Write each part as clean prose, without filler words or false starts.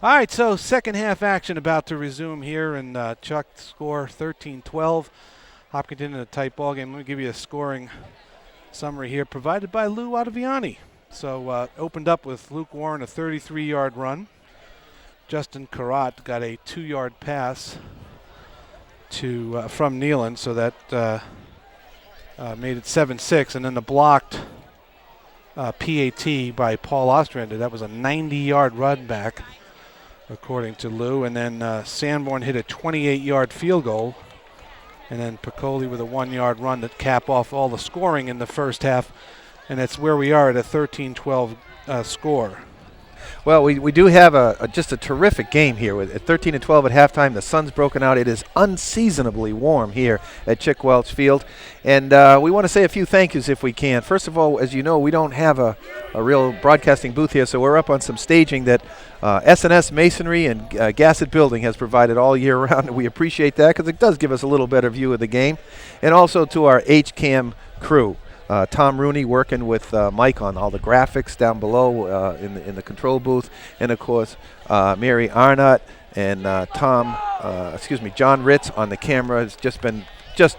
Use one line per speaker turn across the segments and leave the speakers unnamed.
All right, so second half action about to resume here, and Chuck score 13-12. Hopkinton in a tight ball game. Let me give you a scoring summary here provided by Lou Ottaviani. So opened up with Luke Warren, a 33-yard run. Justin Carrot got a 2-yard pass from Nealon, so that made it 7-6, and then the blocked PAT by Paul Ostrander. That was a 90-yard run back, according to Lou. And then Sanborn hit a 28-yard field goal. And then Piccoli with a 1-yard run to cap off all the scoring in the first half. And that's where we are at a 13-12 score.
Well, we do have just a terrific game here. At 13-12 at halftime, the sun's broken out. It is unseasonably warm here at Chick Welch Field. And we want to say a few thank yous if we can. First of all, as you know, we don't have a real broadcasting booth here, so we're up on some staging that S&S Masonry and Gassett Building has provided all year round. And we appreciate that because it does give us a little better view of the game. And also to our HCAM crew. Tom Rooney working with Mike on all the graphics down below in the control booth, and of course Mary Arnott and John Ritz on the camera. Has just been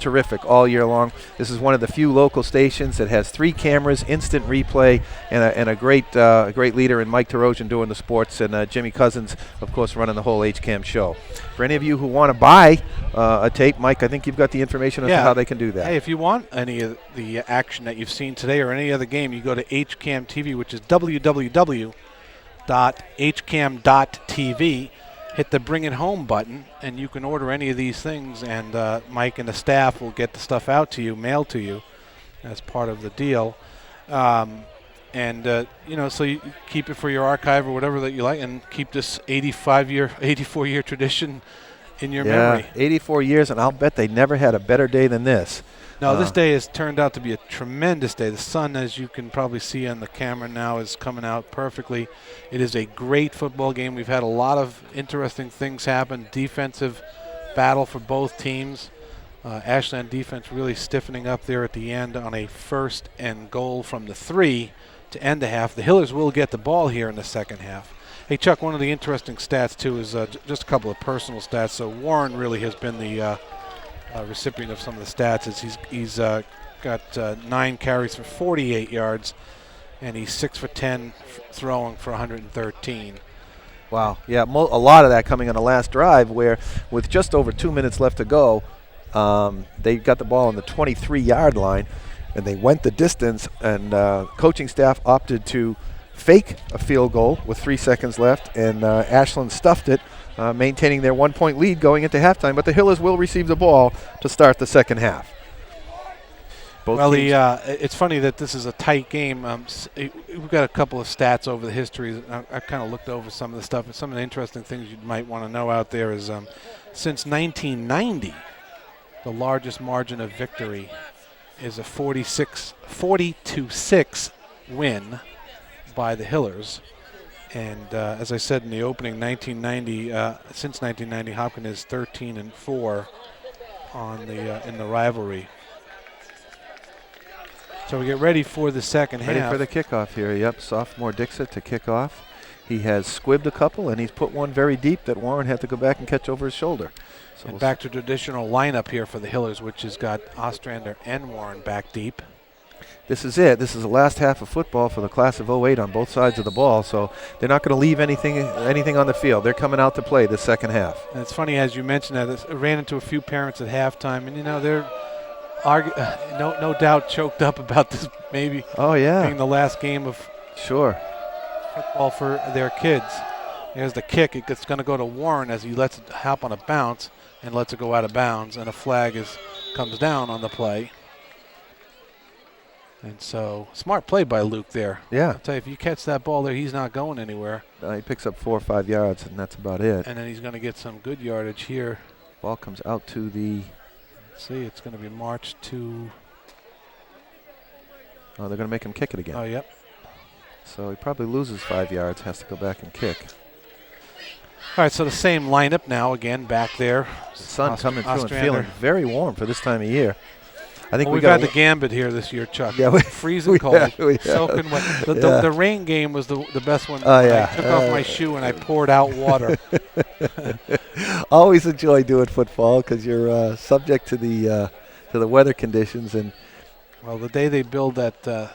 terrific all year long. This is one of the few local stations that has 3 cameras, instant replay, and a great leader in Mike Tarosian doing the sports, and Jimmy Cousins, of course, running the whole HCAM show. For any of you who want to buy a tape, Mike, I think you've got the information as to how they can do that.
Hey, if you want any of the action that you've seen today or any other game, you go to HCAM-TV, which is www.hcam.tv. Hit the Bring It Home button, and you can order any of these things, and Mike and the staff will get the stuff out to you, mailed to you, as part of the deal. So you keep it for your archive or whatever that you like, and keep this 84-year tradition in your memory.
84 years, and I'll bet they never had a better day than this.
No, this day has turned out to be a tremendous day. The sun, as you can probably see on the camera now, is coming out perfectly. It is a great football game. We've had a lot of interesting things happen. Defensive battle for both teams. Ashland defense really stiffening up there at the end on a 1st and goal from the 3 to end the half. The Hillers will get the ball here in the second half. Hey, Chuck, one of the interesting stats, too, is just a couple of personal stats. So Warren really has been the recipient of some of the stats. He's got 9 carries for 48 yards, and he's 6 for 10 throwing for 113.
Wow. Yeah, a lot of that coming on the last drive where with just over 2 minutes left to go, they got the ball on the 23-yard line, and they went the distance, and coaching staff opted to fake a field goal with 3 seconds left, and Ashland stuffed it, maintaining their 1-point lead going into halftime. But the Hillers will receive the ball to start the second half.
It's funny that this is a tight game. We've got a couple of stats over the history. I kind of looked over some of the stuff, and some of the interesting things you might want to know out there is since 1990, the largest margin of victory is a 40-6 win by the Hillers. And as I said in the opening, since 1990, Hopkins is 13-4 in the rivalry. So we get ready for the second half.
Ready for the kickoff here. Yep, sophomore Dixit to kick off. He has squibbed a couple, and he's put one very deep that Warren had to go back and catch over his shoulder. So
and back to traditional lineup here for the Hillers, which has got Ostrander and Warren back deep.
This is it. This is the last half of football for the class of 08 on both sides of the ball, so they're not going to leave anything on the field. They're coming out to play the second half.
And it's funny, as you mentioned that, I ran into a few parents at halftime, and they're no doubt choked up about this maybe being the last game of football for their kids. Here's the kick. It's going to go to Warren as he lets it hop on a bounce and lets it go out of bounds, and a flag comes down on the play. And so, smart play by Luke there.
Yeah.
I'll tell you, if you catch that ball there, he's not going anywhere.
He picks up 4 or 5 yards, and that's about it.
And then he's going to get some good yardage here.
Ball comes out to the...
See, it's going to be marched to...
Oh, they're going to make him kick it again.
Oh, yep.
So he probably loses 5 yards, has to go back and kick.
All right, so the same lineup now, again, back there.
The sun coming through and feeling very warm for this time of year. I think
we've had the gambit here this year, Chuck.
Yeah,
freezing cold, soaking wet. The rain game was the best one. I took off my shoe and I poured out water.
Always enjoy doing football because you're subject to the weather conditions. And
well, the day they build that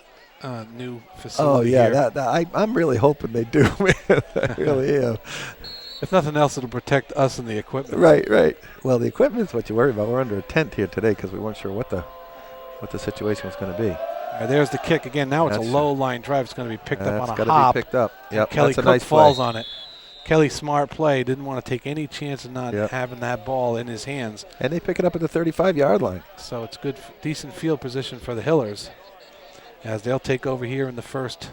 new facility.
Oh yeah, I'm really hoping they do. I really am.
If nothing else, it'll protect us and the equipment.
Right. Well, the equipment's what you worry about. We're under a tent here today because we weren't sure what the situation was going to be.
There's the kick again. Now it's a low line drive. It's going to be picked up on a hop.
It's got to be picked up. Yep.
Kelly
Cook
nice falls on it. Kelly, smart play. Didn't want to take any chance of not having that ball in his hands.
And they pick it up at the 35-yard line.
So it's good, decent field position for the Hillers as they'll take over here in the first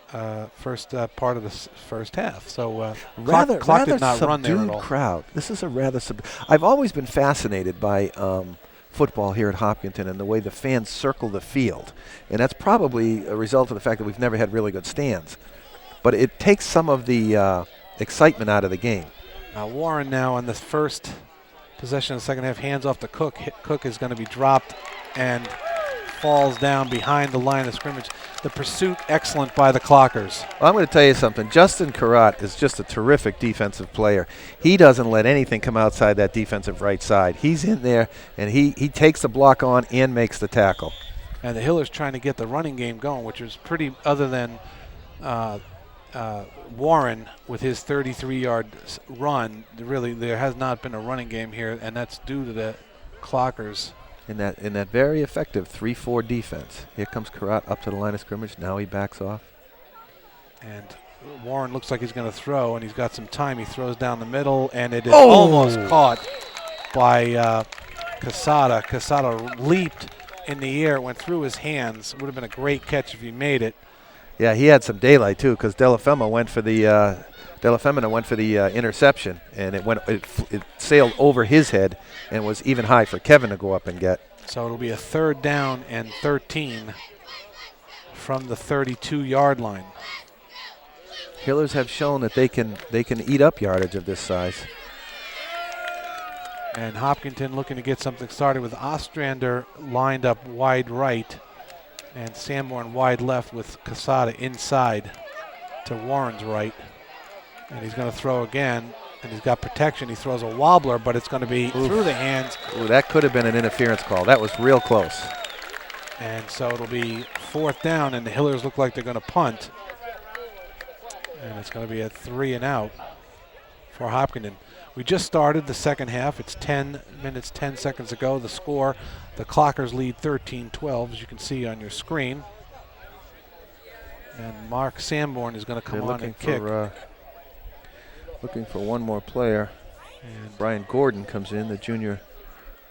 part of the first half. So clock did not run there at all.
Crowd. This is a rather I've always been fascinated by football here at Hopkinton and the way the fans circle the field. And that's probably a result of the fact that we've never had really good stands. But it takes some of the excitement out of the game.
Warren now on the first possession of the second half, hands off to Cook. Cook is going to be dropped and falls down behind the line of scrimmage. The pursuit excellent by the Clockers.
Well, I'm going to tell you something. Justin Carrot is just a terrific defensive player. He doesn't let anything come outside that defensive right side. He's in there, and he takes the block on and makes the tackle.
And the Hillers trying to get the running game going, which is pretty, other than Warren with his 33-yard run, really there has not been a running game here, and that's due to the Clockers.
In that very effective 3-4 defense. Here comes Carrot up to the line of scrimmage. Now he backs off.
And Warren looks like he's going to throw, and he's got some time. He throws down the middle, and it is almost caught by Casada. Casada leaped in the air, went through his hands. Would have been a great catch if he made it.
Yeah, he had some daylight too, because De La Femina went for the interception, and it sailed over his head and was even high for Kevin to go up and get.
So it'll be a 3rd down and 13 from the 32-yard line.
Hillers have shown that they can eat up yardage of this size.
And Hopkinton looking to get something started with Ostrander lined up wide right and Sanborn wide left with Casada inside to Warren's right. And he's going to throw again, and he's got protection. He throws a wobbler, but it's going to be through the hands.
Ooh, that could have been an interference call. That was real close.
And so it'll be 4th down, and the Hillers look like they're going to punt. And it's going to be a 3 and out for Hopkinton. We just started the second half. It's 10 minutes, 10 seconds ago. The score, the Clockers lead 13-12, as you can see on your screen. And Mark Sanborn is going to come on and kick.
Looking for one more player. And Brian Gordon comes in, the junior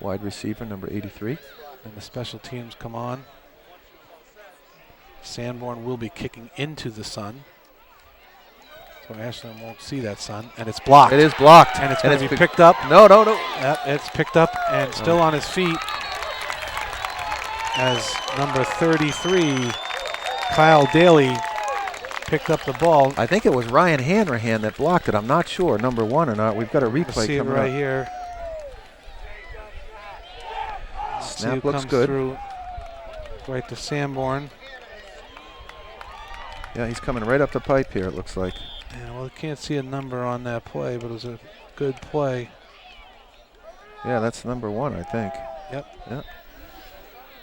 wide receiver, number 83.
And the special teams come on. Sanborn will be kicking into the sun. So Ashland won't see that sun. And it's blocked.
It is blocked.
And it's going to be picked up.
No.
Yep, it's picked up and still on his feet as number 33, Kyle Daly, picked up the ball.
I think it was Ryan Hanrahan that blocked it. I'm not sure, number 1 or not. We've got a replay
see
coming
it right
up.
here.
Snap looks good.
Through right to Sanborn.
Yeah, he's coming right up the pipe here, it looks like.
Yeah, well, I can't see a number on that play, but it was a good play.
Yeah, that's number 1, I think.
Yep.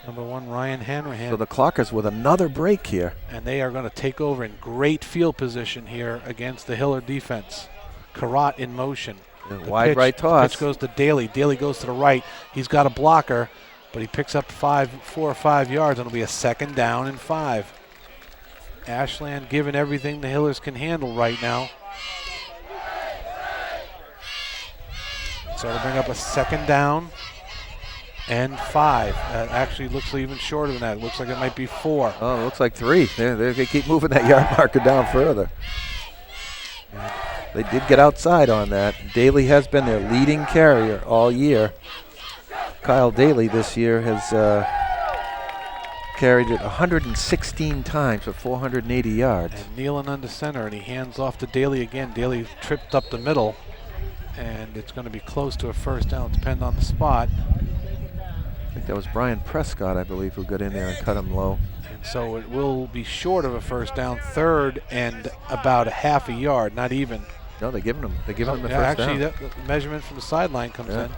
Number 1, Ryan Hanrahan.
So the Clockers with another break here.
And they are going to take over in great field position here against the Hiller defense. Carrot in motion.
Wide right toss.
Pitch goes to Daly. Daly goes to the right. He's got a blocker, but he picks up 4 or 5 yards, and it'll be a 2nd down and 5. Ashland giving everything the Hillers can handle right now. So it'll bring up a 2nd down and 5. Actually looks even shorter than that. It looks like it might be 4.
Oh, it looks like 3. They keep moving that yard marker down further. They did get outside on that. Daly has been their leading carrier all year. Kyle Daly this year has carried it 116 times for 480 yards.
And kneeling under center, and he hands off to Daly again. Daly tripped up the middle, and it's going to be close to a 1st down. Depend on the spot.
I think that was Brian Prescott, I believe, who got in there and cut him low.
And so it will be short of a first down, 3rd and about a half a yard, not even.
No, they're giving him the first
actually,
down.
The measurement from the sideline comes in.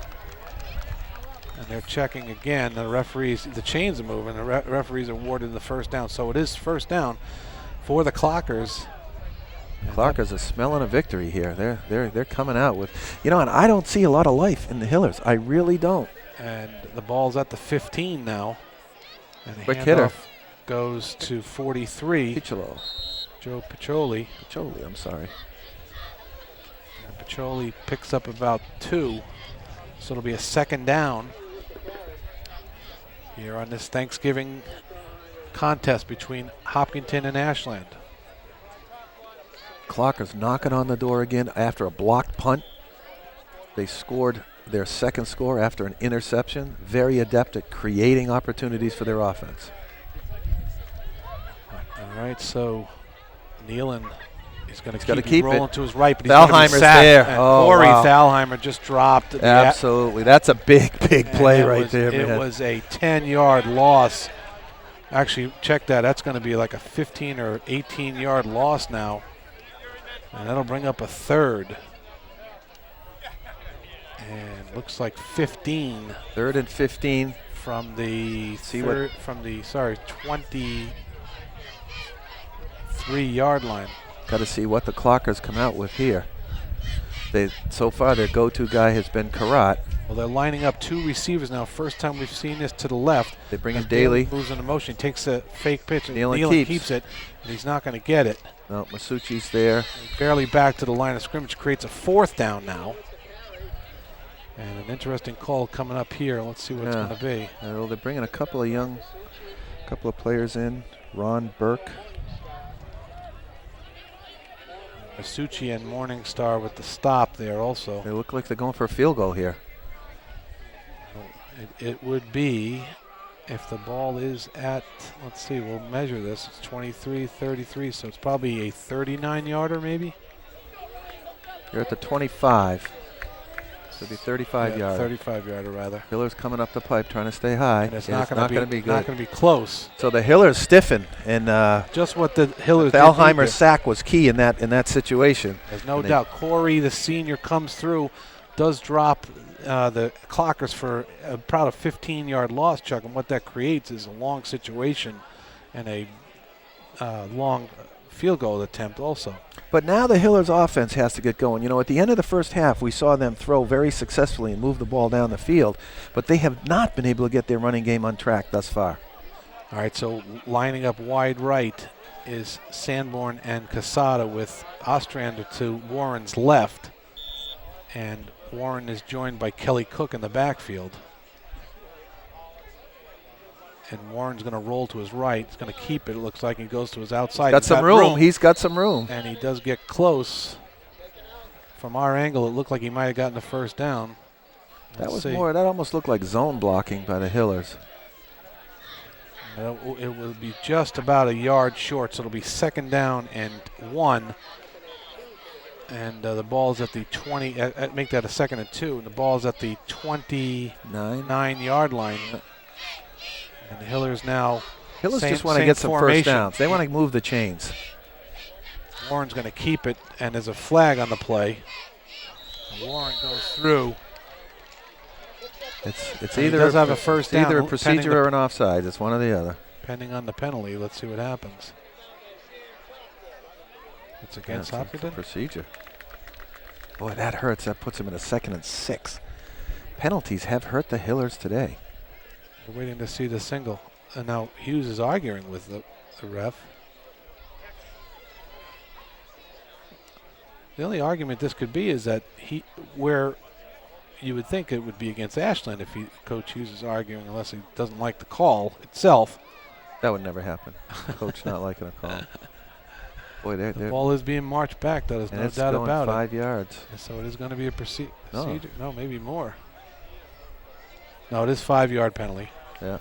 And they're checking again. The referees, the chains are moving. The referees awarded the first down. So it is first down for the Clockers.
Clockers are smelling a victory here. They're coming out with, and I don't see a lot of life in the Hillers. I really don't.
And the ball's at the 15 now. And the
quick hitter
goes to 43.
Piccolo.
Joe Piccioli.
I'm sorry.
And Piccioli picks up about 2. So it'll be a second down here on this Thanksgiving contest between Hopkinton and Ashland.
Clockers knocking on the door again after a blocked punt. They scored their second score after an interception. Very adept at creating opportunities for their offense.
All right, so Nealon is going
to
keep
it.
Rolling to his right, but
Thalheimer's
he's going to be sacked.
there.
Corey
wow.
Thalheimer just dropped.
Absolutely. That's a big play right there, man.
It was a 10-yard loss. Actually, check that. That's going to be like a 15 or 18-yard loss now. And that'll bring up a 3rd. And looks like 15.
3rd and 15
from the 23-yard line.
Got to see what the Clockers come out with here. So far their go-to guy has been Karat.
Well, they're lining up 2 receivers now. First time we've seen this to the left.
They bring in Daly.
Moves into motion. He takes a fake pitch. And
Nealon
keeps it, and he's not going to get it.
No, Masucci's there.
He's barely back to the line of scrimmage. Creates a 4th down now. And an interesting call coming up here. Let's see what it's going to be.
Well, they're bringing a couple of players in. Ron Burke.
Masucci and Morningstar with the stop there also.
They look like they're going for a field goal here.
It would be, if the ball is at, let's see, we'll measure this. It's 23-33, so it's probably a 39-yarder maybe.
You're at the 25. So it'll be 35-yarder.
35-yarder rather.
Hiller's coming up the pipe trying to stay high.
And it's not going to be good. Not going to be close.
So the Hillers stiffen, and
just what the Hillers
Thalheimer's sack was key in that situation.
There's no doubt. Corey, the senior, comes through, does drop the Clockers for about a 15-yard loss, Chuck, and what that creates is a long situation and a long field goal attempt also.
But now the Hillers offense has to get going. At the end of the first half, we saw them throw very successfully and move the ball down the field, but they have not been able to get their running game on track thus far.
All right, so lining up wide right is Sanborn and Casada with Ostrander to Warren's left, and Warren is joined by Kelly Cook in the backfield. And Warren's going to roll to his right. He's going to keep it. It looks like he goes to his outside.
He's got some room. He's got some room.
And he does get close. From our angle, it looked like he might have gotten the first down.
That almost looked like zone blocking by the Hillers.
It will be just about a yard short, so it'll be 2nd down and 1. And the ball's at the 20. Make that a 2nd and 2. And the ball's at the 29-yard line. And the Hillers now.
Hillers just want to get some first downs. They want to move the chains.
Warren's going to keep it, and there's a flag on the play. Warren goes through.
It's
either does have a first down,
either a procedure or an offside. It's one or the other.
Depending on the penalty, let's see what happens. It's against Hopkinton.
Procedure. Boy, that hurts. That puts him in a 2nd and 6. Penalties have hurt the Hillers today.
We're waiting to see the single. And now Hughes is arguing with the ref. The only argument this could be is that where you would think it would be against Ashland if Coach Hughes is arguing, unless he doesn't like the call itself.
That would never happen. Coach not liking a call. Boy,
the ball is being marched back. That is no doubt about it.
5 yards.
And so it is going to be a procedure. No, maybe more. No, it is 5-yard penalty.
Yeah.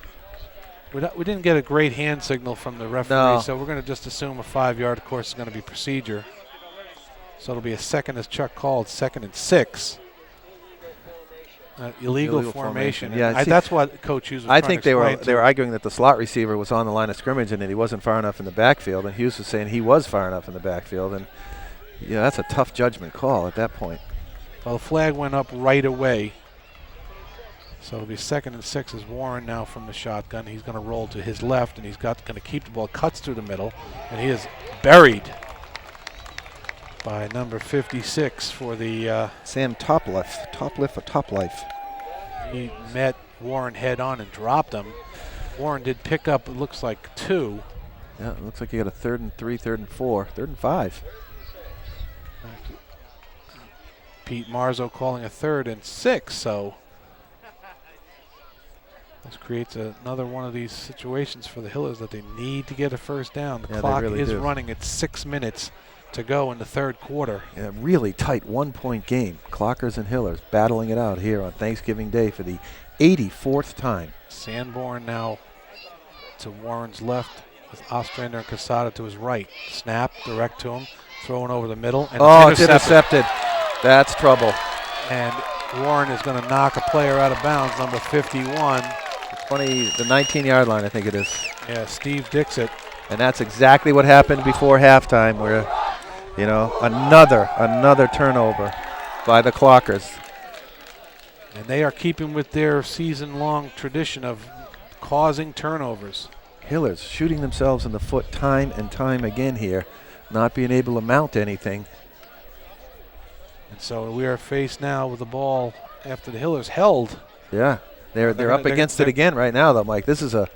We didn't get a great hand signal from the referee, so we're going to just assume a 5-yard, of course, is going to be procedure. So it'll be a 2nd, as Chuck called, 2nd and 6. illegal formation.
Yeah,
That's what Coach Hughes was
I
trying
think
to explain
they were arguing that the slot receiver was on the line of scrimmage and that he wasn't far enough in the backfield, and Hughes was saying he was far enough in the backfield, and yeah, that's a tough judgment call at that point.
Well, the flag went up right away. So it'll be 2nd and 6 as Warren now from the shotgun. He's going to roll to his left, and he's going to keep the ball. Cuts through the middle, and he is buried by number 56 for the
Sam Topliff.
He met Warren head on and dropped him. Warren did pick up, it looks like 2.
Yeah, it looks like you got a 3rd and 3, 3rd and 4, 3rd and 5.
Pete Marzo calling a 3rd and 6, so this creates another one of these situations for the Hillers that they need to get a first down. The clock
really
is
do.
running at 6 minutes to go in the 3rd quarter.
Yeah, really tight 1-point game. Clockers and Hillers battling it out here on Thanksgiving Day for the 84th time.
Sanborn now to Warren's left with Ostrander and Casada to his right. Snap direct to him, throwing over the middle. And
it's intercepted. That's trouble.
And Warren is going to knock a player out of bounds, number 51.
The 19-yard line, I think it is.
Yeah, Steve Dixit.
And that's exactly what happened before halftime, where, you know, another turnover by the Clockers.
And they are keeping with their season-long tradition of causing turnovers.
Hillers shooting themselves in the foot time and time again here, not being able to mount anything.
And so we are faced now with the ball after the Hillers held.
Yeah, they're up against it again right now, though, Mike. This is a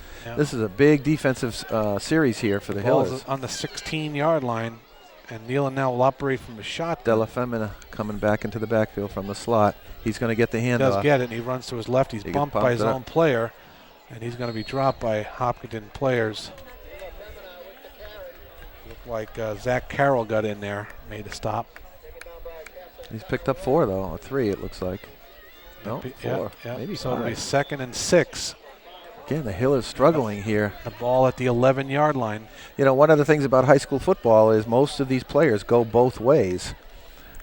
big defensive series here for the Hillers.
On the 16-yard line, and Nealon now will operate from the shotgun.
Della Femina coming back into the backfield from the slot. He's going to get the handoff.
He does get it, and he runs to his left. He's bumped by his own player, and he's going to be dropped by Hopkinton players. Looked like Zach Carroll got in there, made a stop.
He's picked up 4, though, or 3, it looks like. No, 4.
Yeah.
Maybe
so
5.
It'll be 2nd and 6.
Again, the Hillers struggling here.
The ball at the 11-yard line.
You know, one of the things about high school football is most of these players go both ways.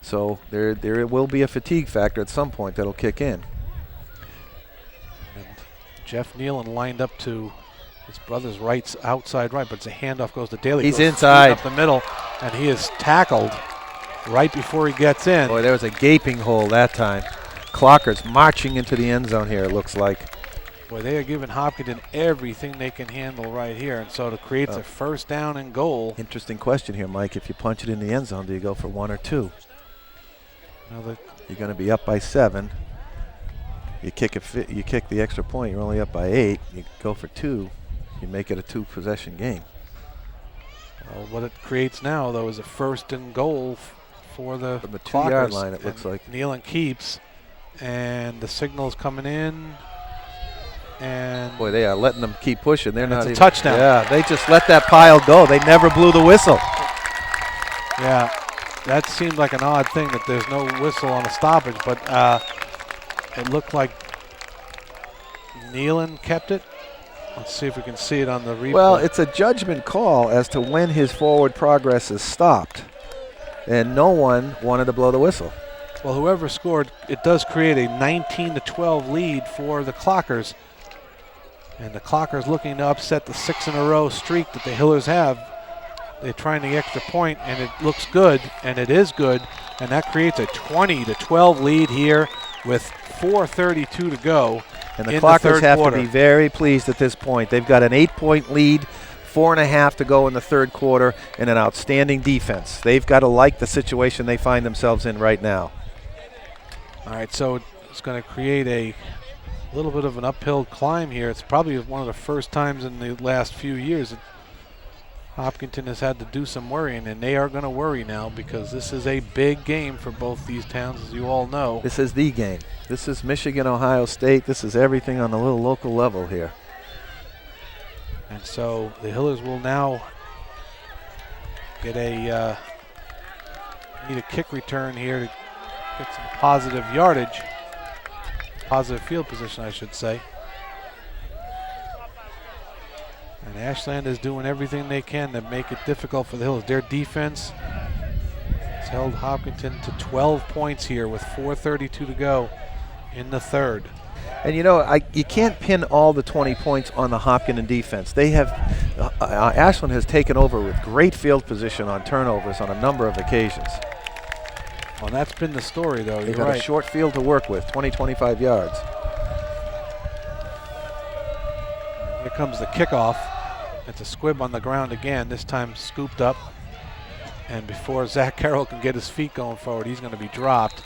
So there will be a fatigue factor at some point that'll kick in.
And Jeff Nealon lined up to his brother's right, outside right, but the handoff goes to Daly.
He's inside.
Up the middle, and he is tackled right before he gets in.
Boy, there was a gaping hole that time. Clockers marching into the end zone here, it looks like.
Boy, they are giving Hopkinton everything they can handle right here, and so it creates a first down and goal.
Interesting question here, Mike. If you punch it in the end zone, do you go for 1 or 2? You're going to be up by 7. You kick the extra point, you're only up by 8. You go for 2, you make it a 2-possession game.
Well, what it creates now, though, is a first and goal for the
From the 2-yard line, it looks like.
Nealon keeps, and the signal's coming in. And
boy, they are letting them keep pushing. They're not
it's a
even
touchdown.
Yeah, they just let that pile go. They never blew the whistle.
Yeah, that seemed like an odd thing that there's no whistle on a stoppage, but it looked like Nealon kept it. Let's see if we can see it on the replay.
Well, it's a judgment call as to when his forward progress is stopped, and no one wanted to blow the whistle.
Well, whoever scored, it does create a 19-12 lead for the Clockers. And the Clockers looking to upset the 6-in-a-row streak that the Hillers have. They're trying the extra point, and it looks good, and it is good. And that creates a 20-12 lead here with 4:32 to go.
And the Clockers have to be very pleased at this point. They've got an 8-point lead, 4.5 to go in the 3rd quarter, and an outstanding defense. They've got to like the situation they find themselves in right now.
All right, so it's going to create a little bit of an uphill climb here. It's probably one of the first times in the last few years that Hopkinton has had to do some worrying, and they are going to worry now because this is a big game for both these towns, as you all know.
This is the game. This is Michigan, Ohio State. This is everything on the little local level here.
And so the Hillers will now get need a kick return here to get some positive yardage, positive field position, I should say. And Ashland is doing everything they can to make it difficult for the Hillers. Their defense has held Hopkinton to 12 points here with 4:32 to go in the third.
And you can't pin all the 20 points on the Hopkinton defense. They have Ashland has taken over with great field position on turnovers on a number of occasions.
Well, that's been the story, though.
They've got a short field to work with, 20-25 yards.
Here comes the kickoff. It's a squib on the ground again, this time scooped up. And before Zach Carroll can get his feet going forward, he's going to be dropped.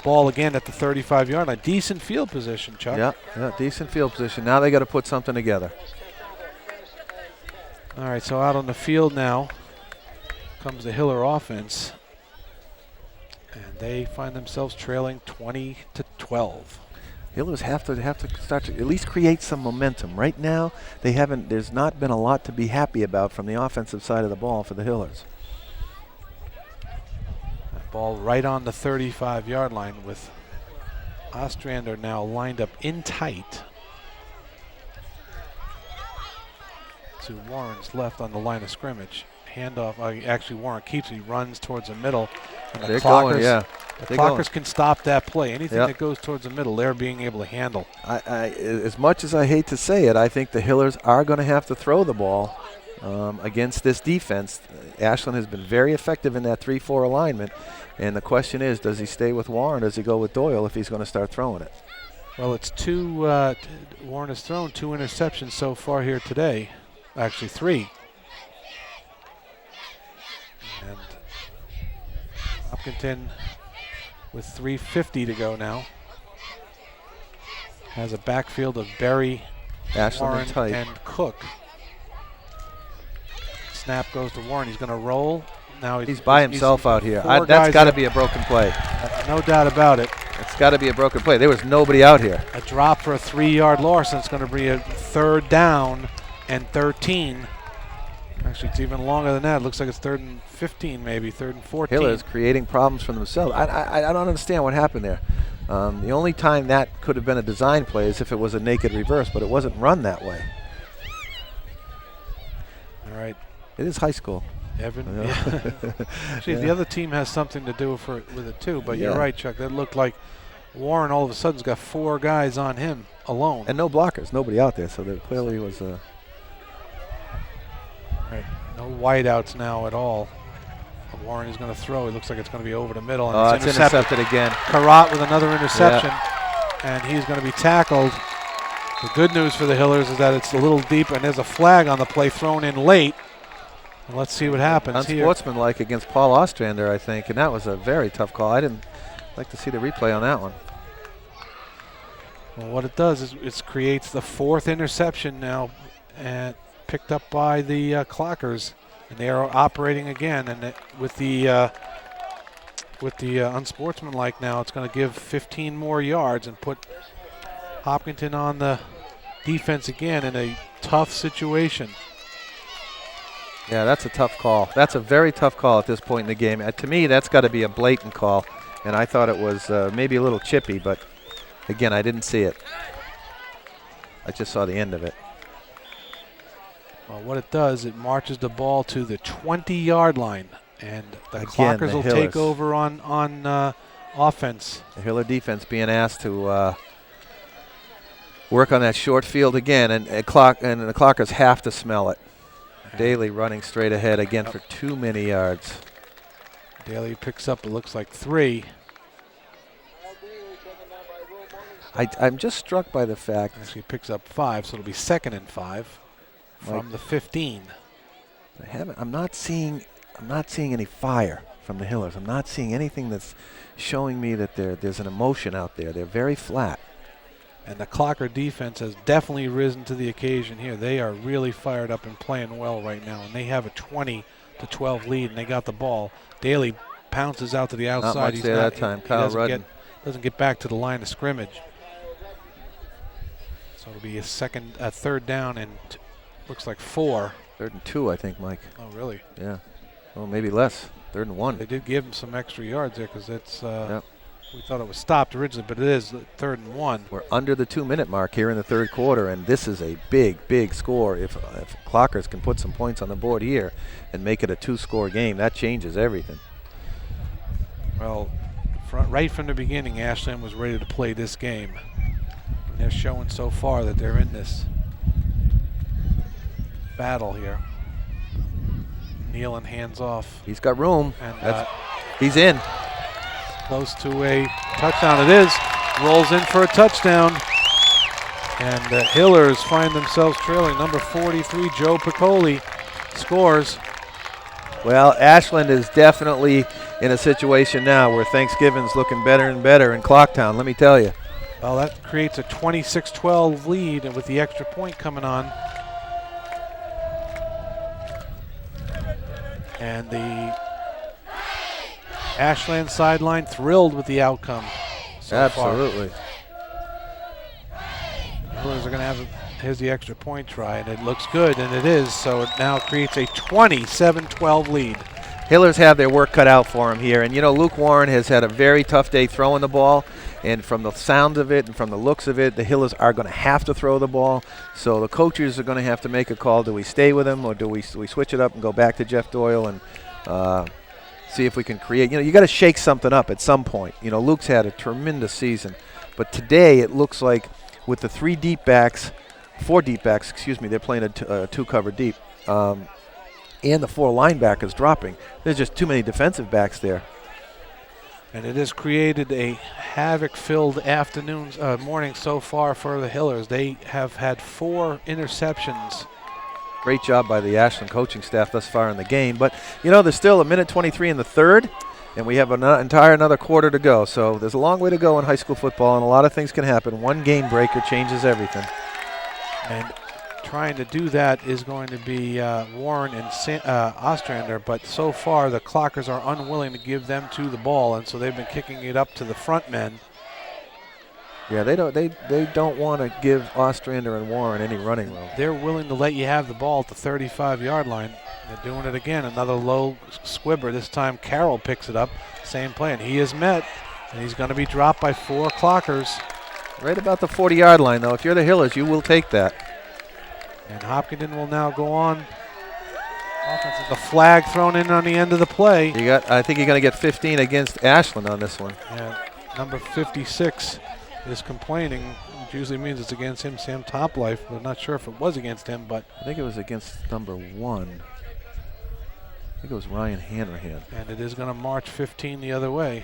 Ball again at the 35-yard line. Decent field position, Chuck.
Yeah, decent field position. Now they got to put something together.
All right, so out on the field now comes the Hiller offense. And they find themselves trailing 20-12.
Hillers have to start to at least create some momentum. Right now, there's not been a lot to be happy about from the offensive side of the ball for the Hillers.
That ball right on the 35-yard line with Ostrander now lined up in tight. To Warren's left on the line of scrimmage. Handoff, actually Warren keeps it, he runs towards the middle. And the Clockers can stop that play. Anything that goes towards the middle, they're being able to handle.
As much as I hate to say it, I think the Hillers are going to have to throw the ball against this defense. Ashland has been very effective in that 3-4 alignment, and the question is, does he stay with Warren or does he go with Doyle if he's going to start throwing it?
Well, it's Warren has thrown 2 interceptions so far here today. Actually 3. And Hopkinton with 3:50 to go now has a backfield of Berry,
Ashland,
Warren, and Cook. Snap goes to Warren. He's going to roll. Now
he's by himself out here. That's got to be a broken play.
No doubt about it.
It's got to be a broken play. There was nobody out here.
A drop for a 3-yard loss, and it's going to be a 3rd down and 13. Actually, it's even longer than that. It looks like it's 3rd and 15, maybe 3rd and 14.
Hillers creating problems for themselves. I don't understand what happened there. The only time that could have been a design play is if it was a naked reverse, but it wasn't run that way.
All right.
It is high school.
Evan. Yeah. Actually, the other team has something to do with it too. But you're right, Chuck. That looked like Warren all of a sudden's got 4 guys on him alone.
And no blockers, nobody out there. So there clearly was a.
Right. No wideouts now at all. Warren is going to throw. It looks like it's going to be over the middle. And
it's intercepted again.
Carrot with another interception. And he's going to be tackled. The good news for the Hillers is that it's a little deep, and there's a flag on the play thrown in late. And let's see what happens here.
Unsportsmanlike against Paul Ostrander, I think, and that was a very tough call. I didn't like to see the replay on that one.
Well, what it does is it creates the 4th interception now, and picked up by the Clockers, and they are operating again. And with the unsportsmanlike now, it's going to give 15 more yards and put Hopkinton on the defense again in a tough situation.
Yeah, that's a tough call. That's a very tough call at this point in the game. To me, that's got to be a blatant call, and I thought it was maybe a little chippy, but again, I didn't see it. I just saw the end of it.
Well, what it does, it marches the ball to the 20-yard line, and the Clockers will take over on offense.
The Hiller defense being asked to work on that short field again, and the Clockers have to smell it. Daly running straight ahead again for too many yards.
Daly picks up, it looks like 3.
I'm just struck by the fact.
Actually picks up 5, so it'll be 2nd and 5 from the 15.
I'm not seeing any fire from the Hillers. I'm not seeing anything that's showing me that there's an emotion out there. They're very flat.
And the Clocker defense has definitely risen to the occasion here. They are really fired up and playing well right now. And they have a 20-12 lead, and they got the ball. Daly pounces out to the outside.
Not much there that time. Kyle Rudden
doesn't get back to the line of scrimmage. So it'll be a 3rd down and looks like 4.
3rd and 2, I think, Mike.
Oh, really?
Yeah. Well, maybe less. 3rd and 1.
They did give him some extra yards there because it's. We thought it was stopped originally, but it is 3rd and 1.
We're under the 2-minute mark here in the 3rd quarter, and this is a big, big score. If Clockers can put some points on the board here and make it a 2-score game, that changes everything.
Well, Right from the beginning, Ashland was ready to play this game. And they're showing so far that they're in this battle here. Nealon hands off.
He's got room.
And
he's in.
Close to a touchdown. It is. Rolls in for a touchdown. And the Hillers find themselves trailing. Number 43, Joe Piccoli, scores.
Well, Ashland is definitely in a situation now where Thanksgiving's looking better and better in Clocktown, let me tell you.
Well, that creates a 26-12 lead, and with the extra point coming on. And the Ashland sideline thrilled with the outcome so
Absolutely.
far. The Hillers are going to have here's the extra point try, and it looks good, and it is, so it now creates a 27-12 lead.
Hillers have their work cut out for them here, and you know Luke Warren has had a very tough day throwing the ball, and from the sound of it and from the looks of it, the Hillers are going to have to throw the ball, so the coaches are going to have to make a call. Do we stay with him, or do we switch it up and go back to Jeff Doyle and see if we can create, you got to shake something up at some point. Luke's had a tremendous season, but today it looks like with the four deep backs, they're playing a two-cover deep, and the four linebackers dropping. There's just too many defensive backs there.
And it has created a havoc-filled morning so far for the Hillers. They have had 4 interceptions.
Great job by the Ashland coaching staff thus far in the game. But, there's still 1:23 in the third, and we have another quarter to go. So there's a long way to go in high school football, and a lot of things can happen. One game breaker changes everything.
And trying to do that is going to be Warren and Ostrander, but so far the Clockers are unwilling to give them to the ball, and so they've been kicking it up to the front men.
Yeah, they don't want to give Ostrander and Warren any running room.
They're willing to let you have the ball at the 35-yard line. They're doing it again. Another low squibber. This time Carroll picks it up. Same play, and he is met, and he's going to be dropped by 4 Clockers.
Right about the 40-yard line, though. If you're the Hillers, you will take that.
And Hopkinton will now go on. The flag thrown in on the end of the play.
I think you're going to get 15 against Ashland on this one.
And number 56 is complaining, which usually means it's against him, Sam Toplife. But I'm not sure if it was against him, but
I think it was against number 1. I think it was Ryan Hanrahan.
And it is going to march 15 the other way.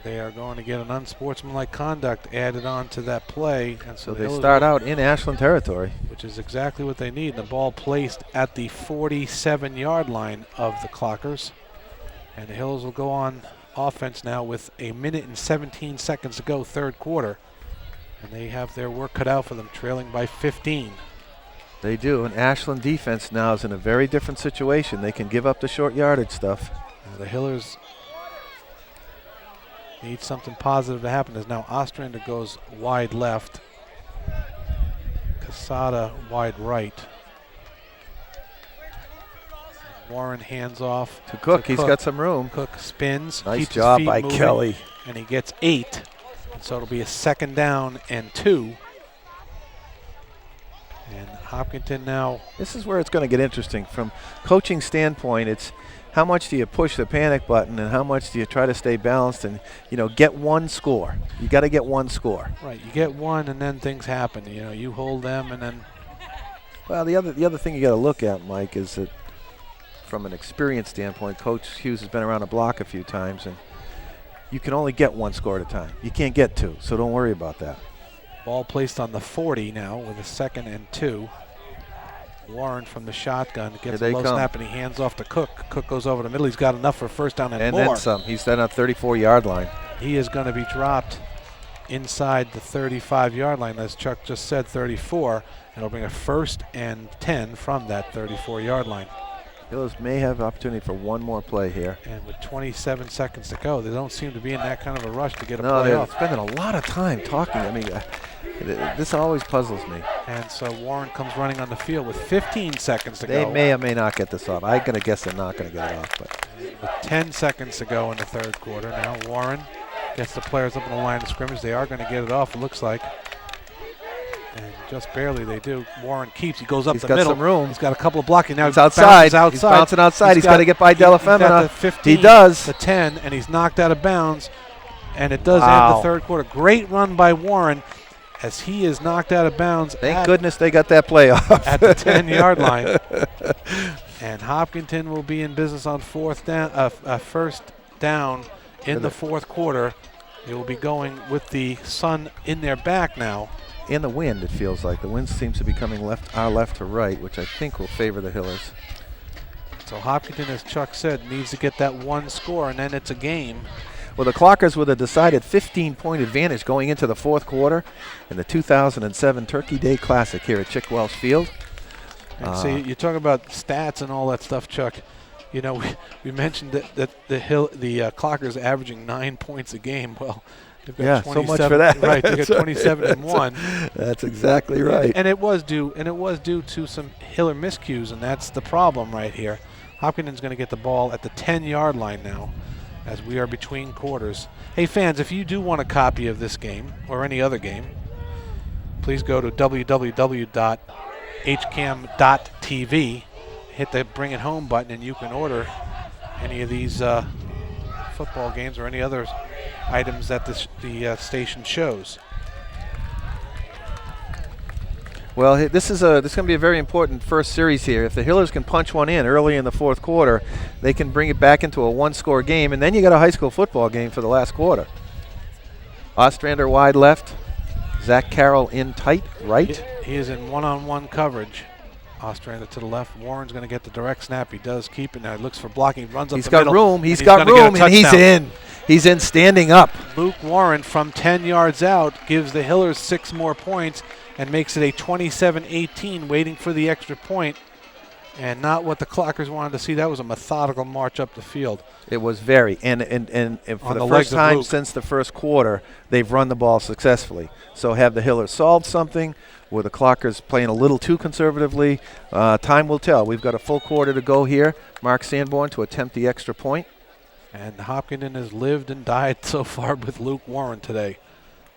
They are going to get an unsportsmanlike conduct added on to that play. And
so they start out in Ashland territory.
Which is exactly what they need. The ball placed at the 47-yard line of the Clockers. And the Hills will go on offense now with 1:17 to go, third quarter. And they have their work cut out for them, trailing by 15.
They do, and Ashland defense now is in a very different situation. They can give up the short yardage stuff.
The Hillers need something positive to happen, as now Ostrander goes wide left, Casada wide right. Warren hands off
to Cook. He's got some room.
Cook spins.
Nice job by
moving,
Kelly.
And he gets 8. And so it'll be a 2nd down and 2. And Hopkinton now.
This is where it's going to get interesting. From coaching standpoint, it's how much do you push the panic button and how much do you try to stay balanced and, get one score. You got to get one score.
Right, you get one and then things happen. You hold them and then.
Well, the other thing you got to look at, Mike, is that from an experience standpoint, Coach Hughes has been around the block a few times, and you can only get one score at a time. You can't get 2, so don't worry about that.
Ball placed on the 40 now with a 2nd and 2. Warren from the shotgun gets a low snap and he hands off to Cook. Cook goes over the middle. He's got enough for first down and more.
And then some. He's done a 34-yard line.
He is going to be dropped inside the 35-yard line. As Chuck just said, 34. It'll bring a 1st and 10 from that 34-yard line.
Hillers may have opportunity for one more play here.
And with 27 seconds to go, they don't seem to be in that kind of a rush to get a
play off.
No,
they're spending a lot of time talking. I mean, this always puzzles me.
And so Warren comes running on the field with 15 seconds to go.
They may or may not get this off. I'm going to guess they're not going to get it off. But
with 10 seconds to go in the third quarter, now Warren gets the players up on the line of scrimmage. They are going to get it off, it looks like. And just barely they do. Warren keeps. He goes up
He's
the
got
middle.
some room.
He's got a couple of blocking. Now
He's outside.
outside.
He's bouncing outside. He's got to get by
He's got the
Delafemina.
15,
He does.
the 10, and he's knocked out of bounds. And it does end
Wow.
the third quarter. Great run by Warren as he is knocked out of bounds.
Thank goodness they got that play off.
At the 10-yard line. And Hopkinton will be in business on first down in the fourth quarter. They will be going with the sun in their back now.
In the wind, it feels like. The wind seems to be coming left to right, which I think will favor the Hillers.
So Hopkinton, as Chuck said, needs to get that one score, and then it's a game.
Well, the Clockers with a decided 15-point advantage going into the fourth quarter in the 2007 Turkey Day Classic here at Chick Wells Field.
And see, you talk about stats and all that stuff, Chuck. You know, we mentioned that the Clockers averaging 9 points a game. Well, they've got 27.
So much for that.
Right, they got 27 and 1.
That's exactly right.
And it was due to some Hiller miscues, and that's the problem right here. Hopkinton's going to get the ball at the 10-yard line now, as we are between quarters. Hey, fans, if you do want a copy of this game or any other game, please go to www.hcam.tv, hit the Bring It Home button, and you can order any of these football games or any other items that the station shows.
Well, this is going to be a very important first series here. If the Hillers can punch one in early in the fourth quarter, they can bring it back into a one-score game, and then you got a high school football game for the last quarter. Ostrander wide left, Zach Carroll in tight right.
He is in one-on-one coverage. Ostrander to the left. Warren's going to get the direct snap. He does keep it now. He looks for blocking. Runs up the middle.
He's got room, and he's in. He's in standing up.
Luke Warren from 10 yards out gives the Hillers 6 more points and makes it a 27-18, waiting for the extra point. And not what the Clockers wanted to see. That was a methodical march up the field.
It was very. And for the first time since the first quarter, they've run the ball successfully. So have the Hillers solved something? Were the Clockers playing a little too conservatively? Time will tell. We've got a full quarter to go here. Mark Sanborn to attempt the extra point.
And Hopkinton has lived and died so far with Luke Warren today.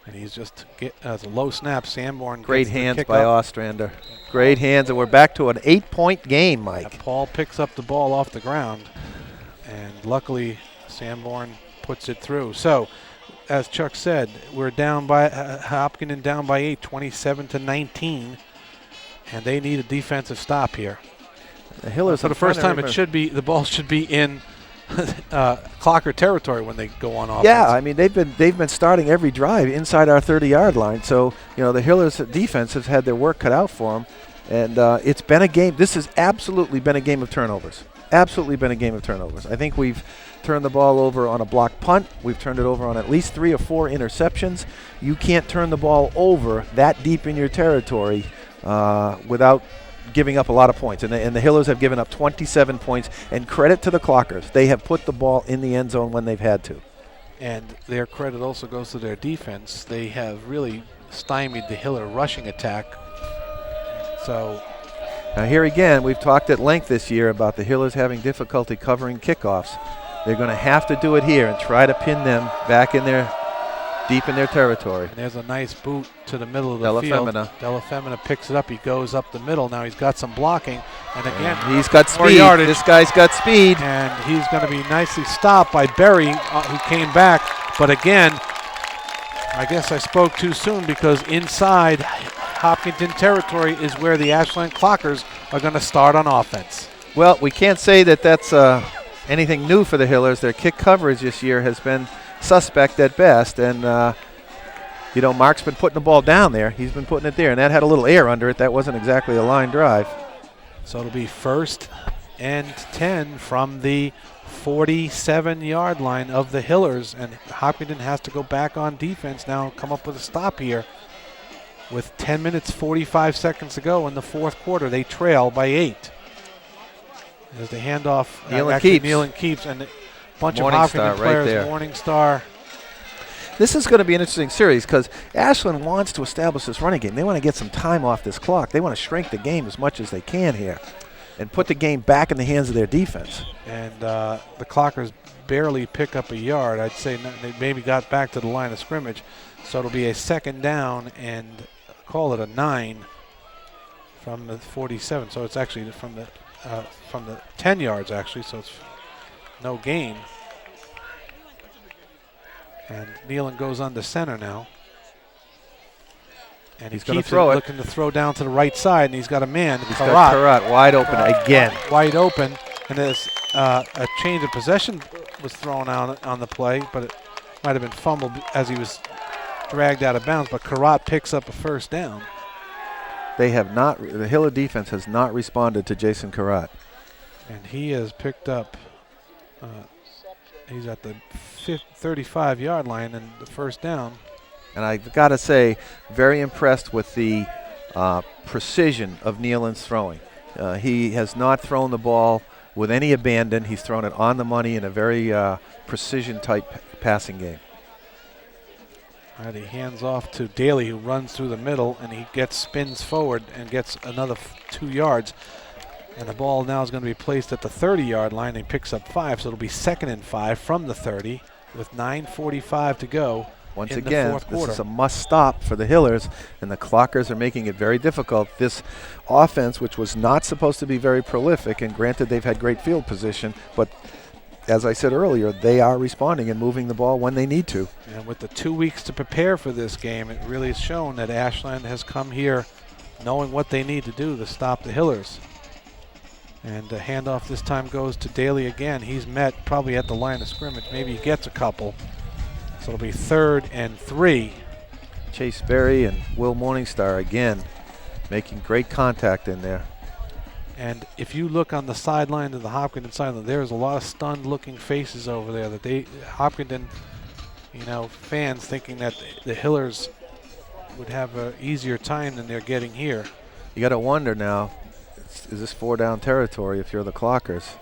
And he's just as a low snap. Sanborn
great hands by Ostrander. Great hands, and we're back to an 8-point game, Mike.
And Paul picks up the ball off the ground, and luckily Sanborn puts it through. So, as Chuck said, we're down by Hopkinton down by 8, 27-19, and they need a defensive stop here.
The Hillers
for the first time, the ball should be in Clocker territory when they go on offense.
Yeah, I mean they've been starting every drive inside our 30-yard line. So the Hillers defense has had their work cut out for them, and it's been a game. This has absolutely been a game of turnovers. Absolutely been a game of turnovers. I think we've turned the ball over on a blocked punt. We've turned it over on at least 3 or 4 interceptions. You can't turn the ball over that deep in your territory without giving up a lot of points, and the Hillers have given up 27 points, and credit to the Clockers. They have put the ball in the end zone when they've had to.
And their credit also goes to their defense. They have really stymied the Hiller rushing attack. So
now here again, we've talked at length this year about the Hillers having difficulty covering kickoffs. They're going to have to do it here and try to pin them back in their deep in their territory.
And there's a nice boot to the middle of the field. Delafemina picks it up. He goes up the middle. Now he's got some blocking. And again,
he's got speed. This guy's got speed.
And he's going to be nicely stopped by Berry, who came back. But again, I guess I spoke too soon, because inside Hopkinton territory is where the Ashland Clockers are going to start on offense.
Well, we can't say that that's anything new for the Hillers. Their kick coverage this year has been suspect at best, and Mark's been putting the ball down there. He's been putting it there, and that had a little air under it. That wasn't exactly a line drive.
So it'll be 1st and 10 from the 47-yard line of the Hillers, and Hopkinton has to go back on defense now and come up with a stop here. With 10 minutes, 45 seconds to go in the fourth quarter, they trail by 8. There's the handoff. Nealon keeps, and bunch of Hopkinton players,
right there.
Morningstar.
This is going to be an interesting series because Ashland wants to establish this running game. They want to get some time off this clock. They want to shrink the game as much as they can here and put the game back in the hands of their defense.
And the Clockers barely pick up a yard. I'd say they maybe got back to the line of scrimmage. So it'll be a 2nd down and call it a 9 from the 47. So it's actually from the 10 yards actually. So it's no gain. And Nealon goes under center now. And
he's
he
going to
keeps
throw it.
Looking to throw down to the right side, and he's got a man.
He's got Karat wide open again.
Wide open, and there's a change of possession was thrown out on the play, but it might have been fumbled as he was dragged out of bounds. But Karat picks up a first down.
They have not. The Hiller defense has not responded to Jason Karat.
And he has picked up. He's at the 35-yard line and the first down.
And I've got to say, very impressed with the precision of Nealon's throwing. He has not thrown the ball with any abandon. He's thrown it on the money in a very precision-type passing game.
All right, he hands off to Daly, who runs through the middle, and he spins forward and gets another 2 yards. And the ball now is going to be placed at the 30-yard line. He picks up 5, so it'll be 2nd and 5 from the 30 with 9:45 to go.
Once again, this is a must-stop for the Hillers, and the Clockers are making it very difficult. This offense, which was not supposed to be very prolific, and granted they've had great field position, but as I said earlier, they are responding and moving the ball when they need to.
And with the 2 weeks to prepare for this game, it really has shown that Ashland has come here knowing what they need to do to stop the Hillers. And the handoff this time goes to Daly again. He's met probably at the line of scrimmage. Maybe he gets a couple. So it'll be 3rd and 3.
Chase Berry and Will Morningstar again making great contact in there.
And if you look on the sideline of the Hopkinton sideline, there's a lot of stunned looking faces over there. That Hopkinton, fans thinking that the Hillers would have an easier time than they're getting here.
You got to wonder now, is this 4-down territory if you're the Clockers?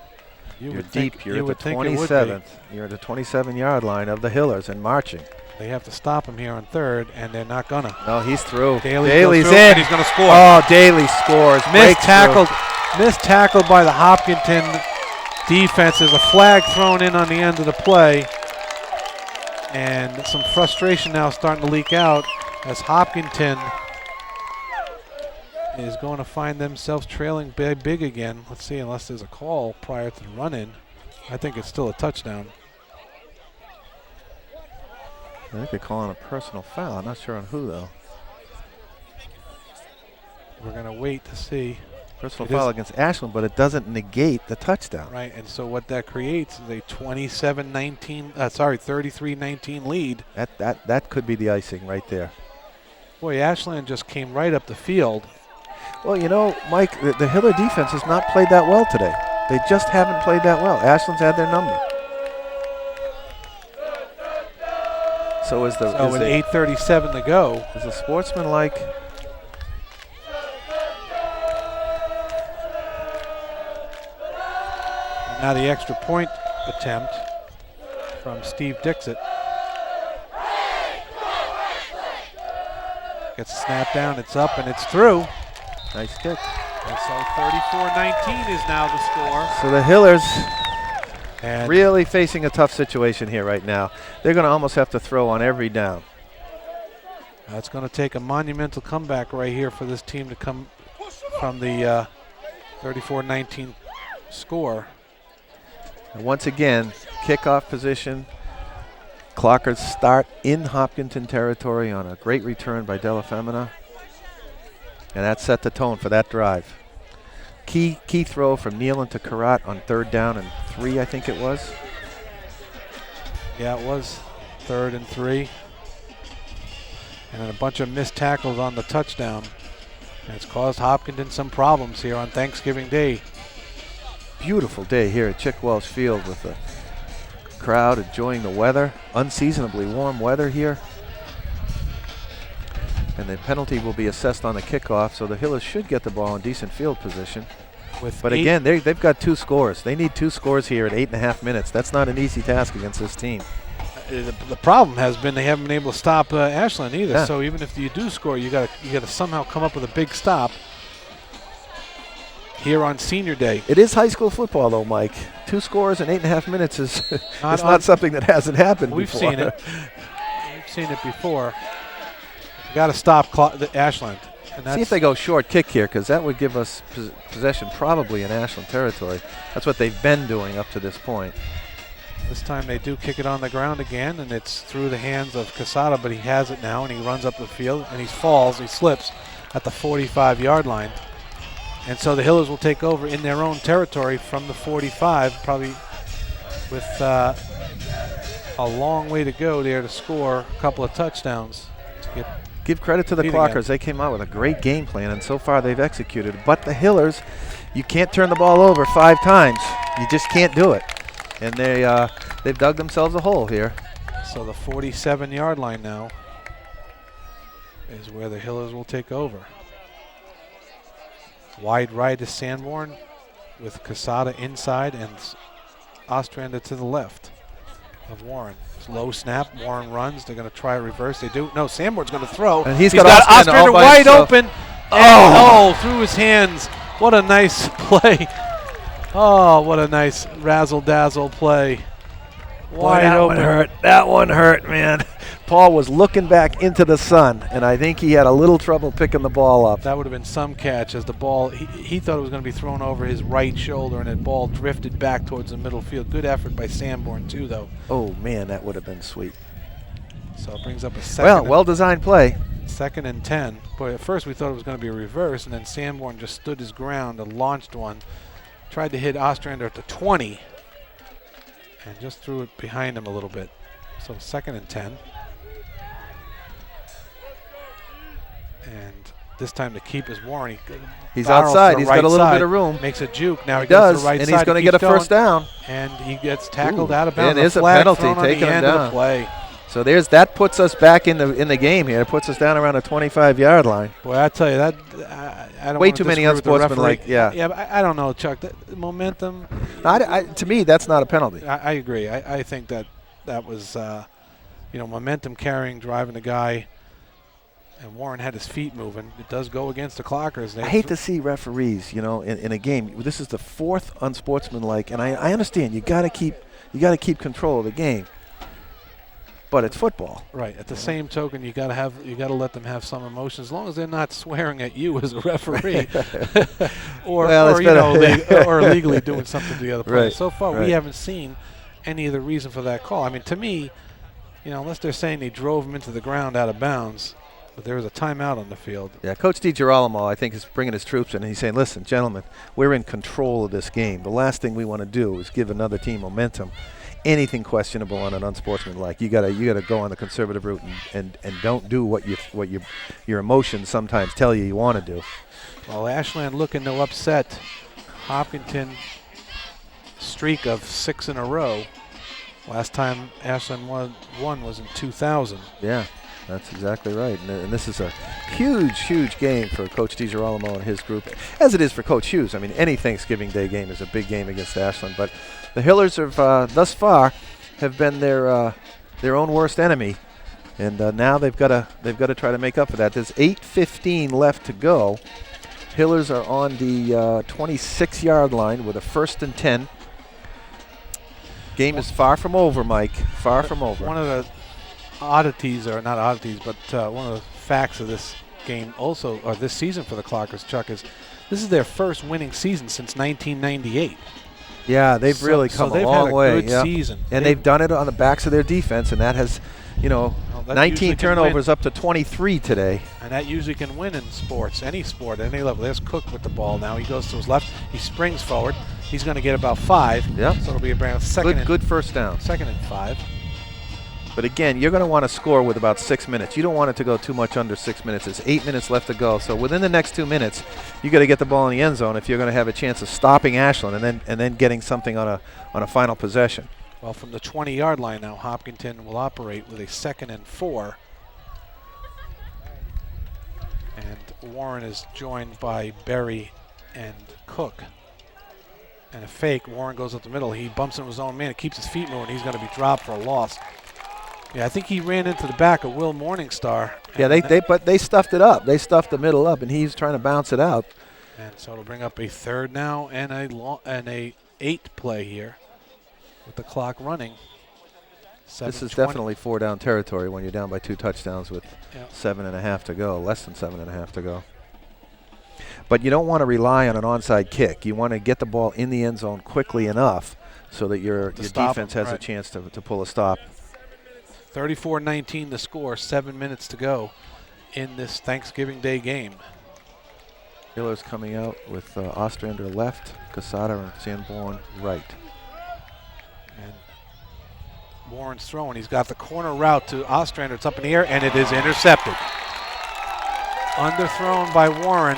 You're deep. You're at the 27th. You're at the 27-yard line of the Hillers and marching.
They have to stop him here on 3rd, and they're not gonna.
No, he's through.
Daly's
in.
And he's gonna score.
Oh, Daly scores.
Missed tackled by the Hopkinton defense. There's a flag thrown in on the end of the play, and some frustration now starting to leak out as Hopkinton is going to find themselves trailing big again. Let's see, unless there's a call prior to the run-in. I think it's still a touchdown.
I think they're calling a personal foul. I'm not sure on who, though.
We're going to wait to see.
Personal foul against Ashland, but it doesn't negate the touchdown.
Right, and so what that creates is a 33-19 lead.
That could be the icing right there.
Boy, Ashland just came right up the field.
Well, Mike, the Hiller defense has not played that well today. They just haven't played that well. Ashland's had their number. So with
8:37 to go.
Is the sportsman-like?
Now the extra point attempt from Steve Dixit. Gets snapped down, it's up, and it's through.
Nice kick.
And so 34-19 is now the score.
So the Hillers
and
really facing a tough situation here right now. They're going to almost have to throw on every down.
It's going to take a monumental comeback right here for this team to come from the 34-19 score.
And once again, kickoff position. Clockers start in Hopkinton territory on a great return by Della Femina. And that set the tone for that drive. Key throw from Nealon to Karat on 3rd down and 3, I think it was.
Yeah, it was 3rd and 3. And then a bunch of missed tackles on the touchdown. And it's caused Hopkinton some problems here on Thanksgiving Day.
Beautiful day here at Chick Welch Field with the crowd enjoying the weather. Unseasonably warm weather here. And the penalty will be assessed on the kickoff, so the Hillers should get the ball in decent field position. But again, they've got 2 scores. They need 2 scores here at 8.5 minutes. That's not an easy task against this team.
The problem has been they haven't been able to stop Ashland either.
Yeah.
So even if you do score, you got to somehow come up with a big stop here on Senior Day.
It is high school football, though, Mike. 2 scores in 8.5 minutes is not something that hasn't happened
We've
before.
seen it. We've seen it before. Got to stop the Ashland. And
See if they go short kick here, because that would give us possession probably in Ashland territory. That's what they've been doing up to this point.
This time they do kick it on the ground again, and it's through the hands of Casada, but he has it now, and he runs up the field, and he falls, he slips at the 45-yard line. And so the Hillers will take over in their own territory from the 45, probably with a long way to go there to score a couple of touchdowns.
Give credit to the Clockers. They came out with a great game plan, and so far they've executed. But the Hillers, you can't turn the ball over 5 times. You just can't do it. And they've dug themselves a hole here.
So the 47-yard line now is where the Hillers will take over. Wide right is Sanborn with Casada inside and Ostrander to the left of Warren. Low snap, Warren runs. They're going to try a reverse. They do. No, Sanborn's going to throw.
And he's got Ostrander
wide open. Oh, through his hands. What a nice play. Oh, what a nice razzle-dazzle play. Wide open.
That one hurt, man. Paul was looking back into the sun, and I think he had a little trouble picking the ball up.
That would have been some catch as the ball, he thought it was going to be thrown over his right shoulder, and the ball drifted back towards the middle field. Good effort by Sanborn, too, though.
Oh, man, that would have been sweet.
So it brings up a second.
Well-designed play.
2nd and 10. Boy, at first we thought it was going to be a reverse, and then Sanborn just stood his ground and launched one. Tried to hit Ostrander at the 20, and just threw it behind him a little bit. So 2nd and 10. And this time to keep is Warren.
He's outside. He's got a little bit of room.
Makes a juke. Now he
does,
goes to the right
and
side.
he's going to get a first down.
And he gets tackled out of bounds.
And is a penalty taking him down.
The play.
So that puts us back in the game here. It puts us down around the 25-yard line.
Boy, I tell you that I don't
way too many unsportsmanlike.
Yeah, but I don't know, Chuck. The momentum.
To me, that's not a penalty.
I agree. I think that was momentum carrying, driving the guy. And Warren had his feet moving. It does go against the Clockers.
I hate to see referees, in a game. This is the 4th unsportsmanlike, and I understand you got to keep control of the game. But it's football.
Right. At the same token, you got to let them have some emotion, as long as they're not swearing at you as a referee, or illegally doing something to the other player.
Right.
So far, we haven't seen any of the reason for that call. I mean, to me, unless they're saying they drove him into the ground out of bounds. But there was a timeout on the field.
Yeah, Coach DiGirolamo, I think, is bringing his troops in, and he's saying, listen, gentlemen, we're in control of this game. The last thing we want to do is give another team momentum. Anything questionable on an unsportsmanlike, you gotta go on the conservative route and don't do what your emotions sometimes tell you want to do.
Well, Ashland looking to upset Hopkinton streak of 6 in a row. Last time Ashland won was in 2000.
Yeah. That's exactly right. And this is a huge game for Coach DiGirolamo and his group, as it is for Coach Hughes. I mean, any Thanksgiving Day game is a big game against Ashland. But the Hillers have, thus far, have been their own worst enemy. And now they've got to try to make up for that. There's 8:15 left to go. Hillers are on the 26-yard line with a 1st and 10. Game is far from over, Mike. Far from over.
One of the oddities, or not oddities, but one of the facts of this game also, or this season for the Clockers, Chuck, is this is their first winning season since 1998.
Yeah, they've really come a long way.
They've had a good season.
And they've done it on the backs of their defense, and that has, 19 turnovers up to 23 today.
And that usually can win in sports, any sport, at any level. There's Cook with the ball now. He goes to his left. He springs forward. He's going to get about 5.
Yep.
So it'll be a brand
good first down.
2nd and 5.
But again, you're going to want to score with about 6 minutes. You don't want it to go too much under 6 minutes. There's 8 minutes left to go. So within the next 2 minutes, you got to get the ball in the end zone if you're going to have a chance of stopping Ashland and then getting something on a final possession.
Well, from the 20-yard line now, Hopkinton will operate with a 2nd and 4. And Warren is joined by Berry and Cook. And a fake. Warren goes up the middle. He bumps into his own man. It keeps his feet moving. He's going to be dropped for a loss. Yeah, I think he ran into the back of Will Morningstar.
Yeah, they stuffed it up. They stuffed the middle up, and he's trying to bounce it out.
And so it'll bring up a 3rd now and a 8 play here with the clock running.
This is definitely 4-down territory when you're down by 2 touchdowns with 7.5 to go, less than 7.5 to go. But you don't want to rely on an onside kick. You want to get the ball in the end zone quickly enough so that your defense has a chance to pull a stop.
34-19 the score, 7 minutes to go in this Thanksgiving Day game.
Hiller's coming out with Ostrander left, Casada and Sanborn right.
And Warren's throwing. He's got the corner route to Ostrander. It's up in the air, and it is intercepted. Underthrown by Warren,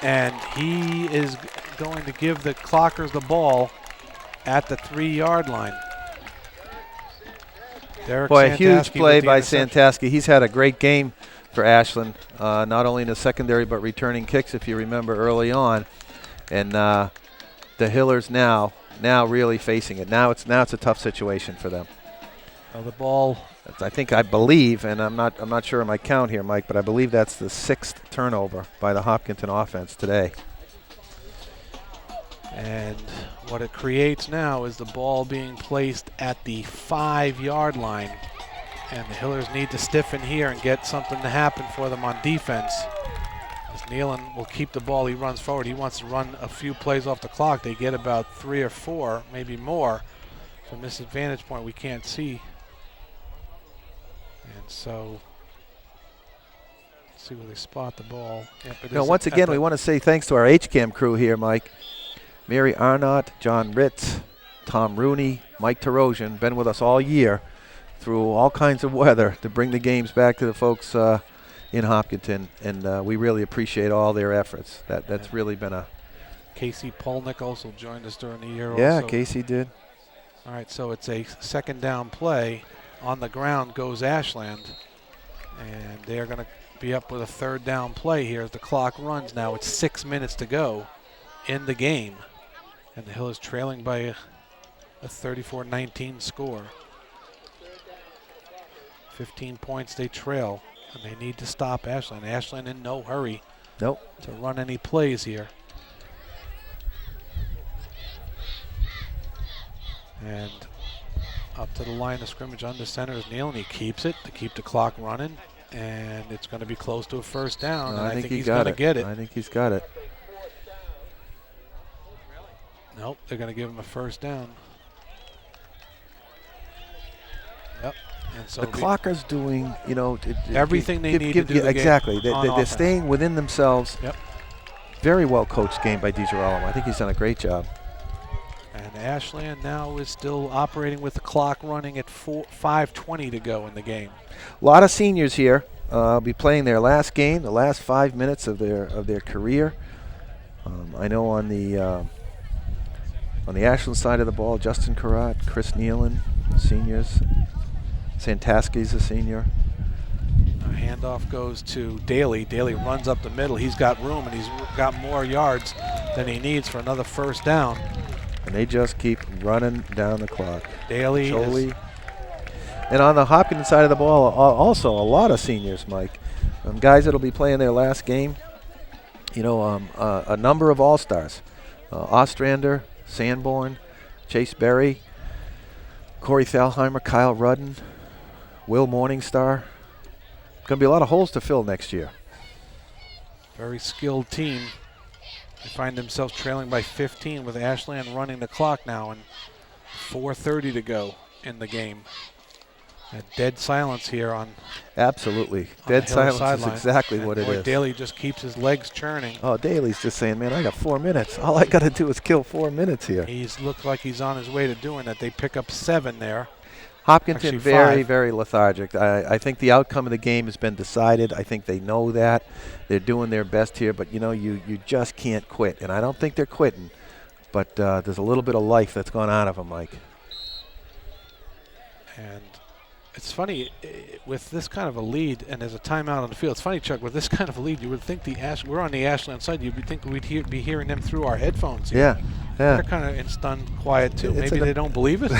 and he is going to give the Clockers the ball at the 3-yard line.
Boy, a huge play by Santaski. He's had a great game for Ashland, not only in the secondary but returning kicks, if you remember early on. And the Hillers now really facing it. Now it's a tough situation for them.
Well, the ball.
I believe, and I'm not sure of my count here, Mike, but I believe that's the 6th turnover by the Hopkinton offense today.
And what it creates now is the ball being placed at the 5-yard line. And the Hillers need to stiffen here and get something to happen for them on defense. As Nealon will keep the ball, he runs forward. He wants to run a few plays off the clock. They get about 3 or 4, maybe more. From this vantage point, we can't see. And so, let's see where they spot the ball. Yep,
once again, we want to say thanks to our HCAM crew here, Mike. Mary Arnott, John Ritz, Tom Rooney, Mike Tarosian, been with us all year through all kinds of weather to bring the games back to the folks in Hopkinton, and we really appreciate all their efforts. That's really been a...
Casey Polnick also joined us during the year.
Yeah,
also.
Casey did.
All right, so it's a 2nd down play. On the ground goes Ashland, and they're going to be up with a 3rd down play here as the clock runs now. It's 6 minutes to go in the game. And the Hill is trailing by a 34-19 score. 15 points they trail, and they need to stop Ashland. Ashland in no hurry to run any plays here. And up to the line of scrimmage under center is Neal, and he keeps it to keep the clock running. And it's going to be close to a 1st down, and I think he's going to get it.
I think he's got it.
Nope, they're going to give him a 1st down. Yep. And so
the Clockers doing,
everything they need to do.
Exactly. They're staying within themselves.
Yep.
Very well coached game by DiGirolamo. I think he's done a great job.
And Ashland now is still operating with the clock running at 5:20 to go in the game.
A lot of seniors here will be playing their last game, the last 5 minutes of their career. I know on the Ashland side of the ball, Justin Carrot, Chris Nealon, seniors. Santaski's a senior.
Handoff goes to Daly. Daly runs up the middle. He's got room, and he's got more yards than he needs for another 1st down.
And they just keep running down the clock.
Daly
and on the Hopkins side of the ball, also a lot of seniors, Mike. Guys that'll be playing their last game. A number of all-stars. Ostrander, Sanborn, Chase Berry, Corey Thalheimer, Kyle Rudden, Will Morningstar. Going to be a lot of holes to fill next year.
Very skilled team. They find themselves trailing by 15 with Ashland running the clock now, and 4:30 to go in the game. A dead silence here on.
Absolutely. Dead silence is exactly what it is.
Daly just keeps his legs churning.
Oh, Daly's just saying, man, I got 4 minutes. All I got to do is kill 4 minutes here.
He looks like he's on his way to doing that. They pick up 7 there.
Hopkinton very, very lethargic. I think the outcome of the game has been decided. I think they know that. They're doing their best here, but you just can't quit. And I don't think they're quitting, but there's a little bit of life that's gone out of them, Mike.
And it's funny, with this kind of a lead, and there's a timeout on the field. It's funny, Chuck, with this kind of a lead, you would think we're on the Ashland side. You'd think we'd be hearing them through our headphones here.
Yeah.
They're kind of in stunned quiet too. Maybe they don't believe it.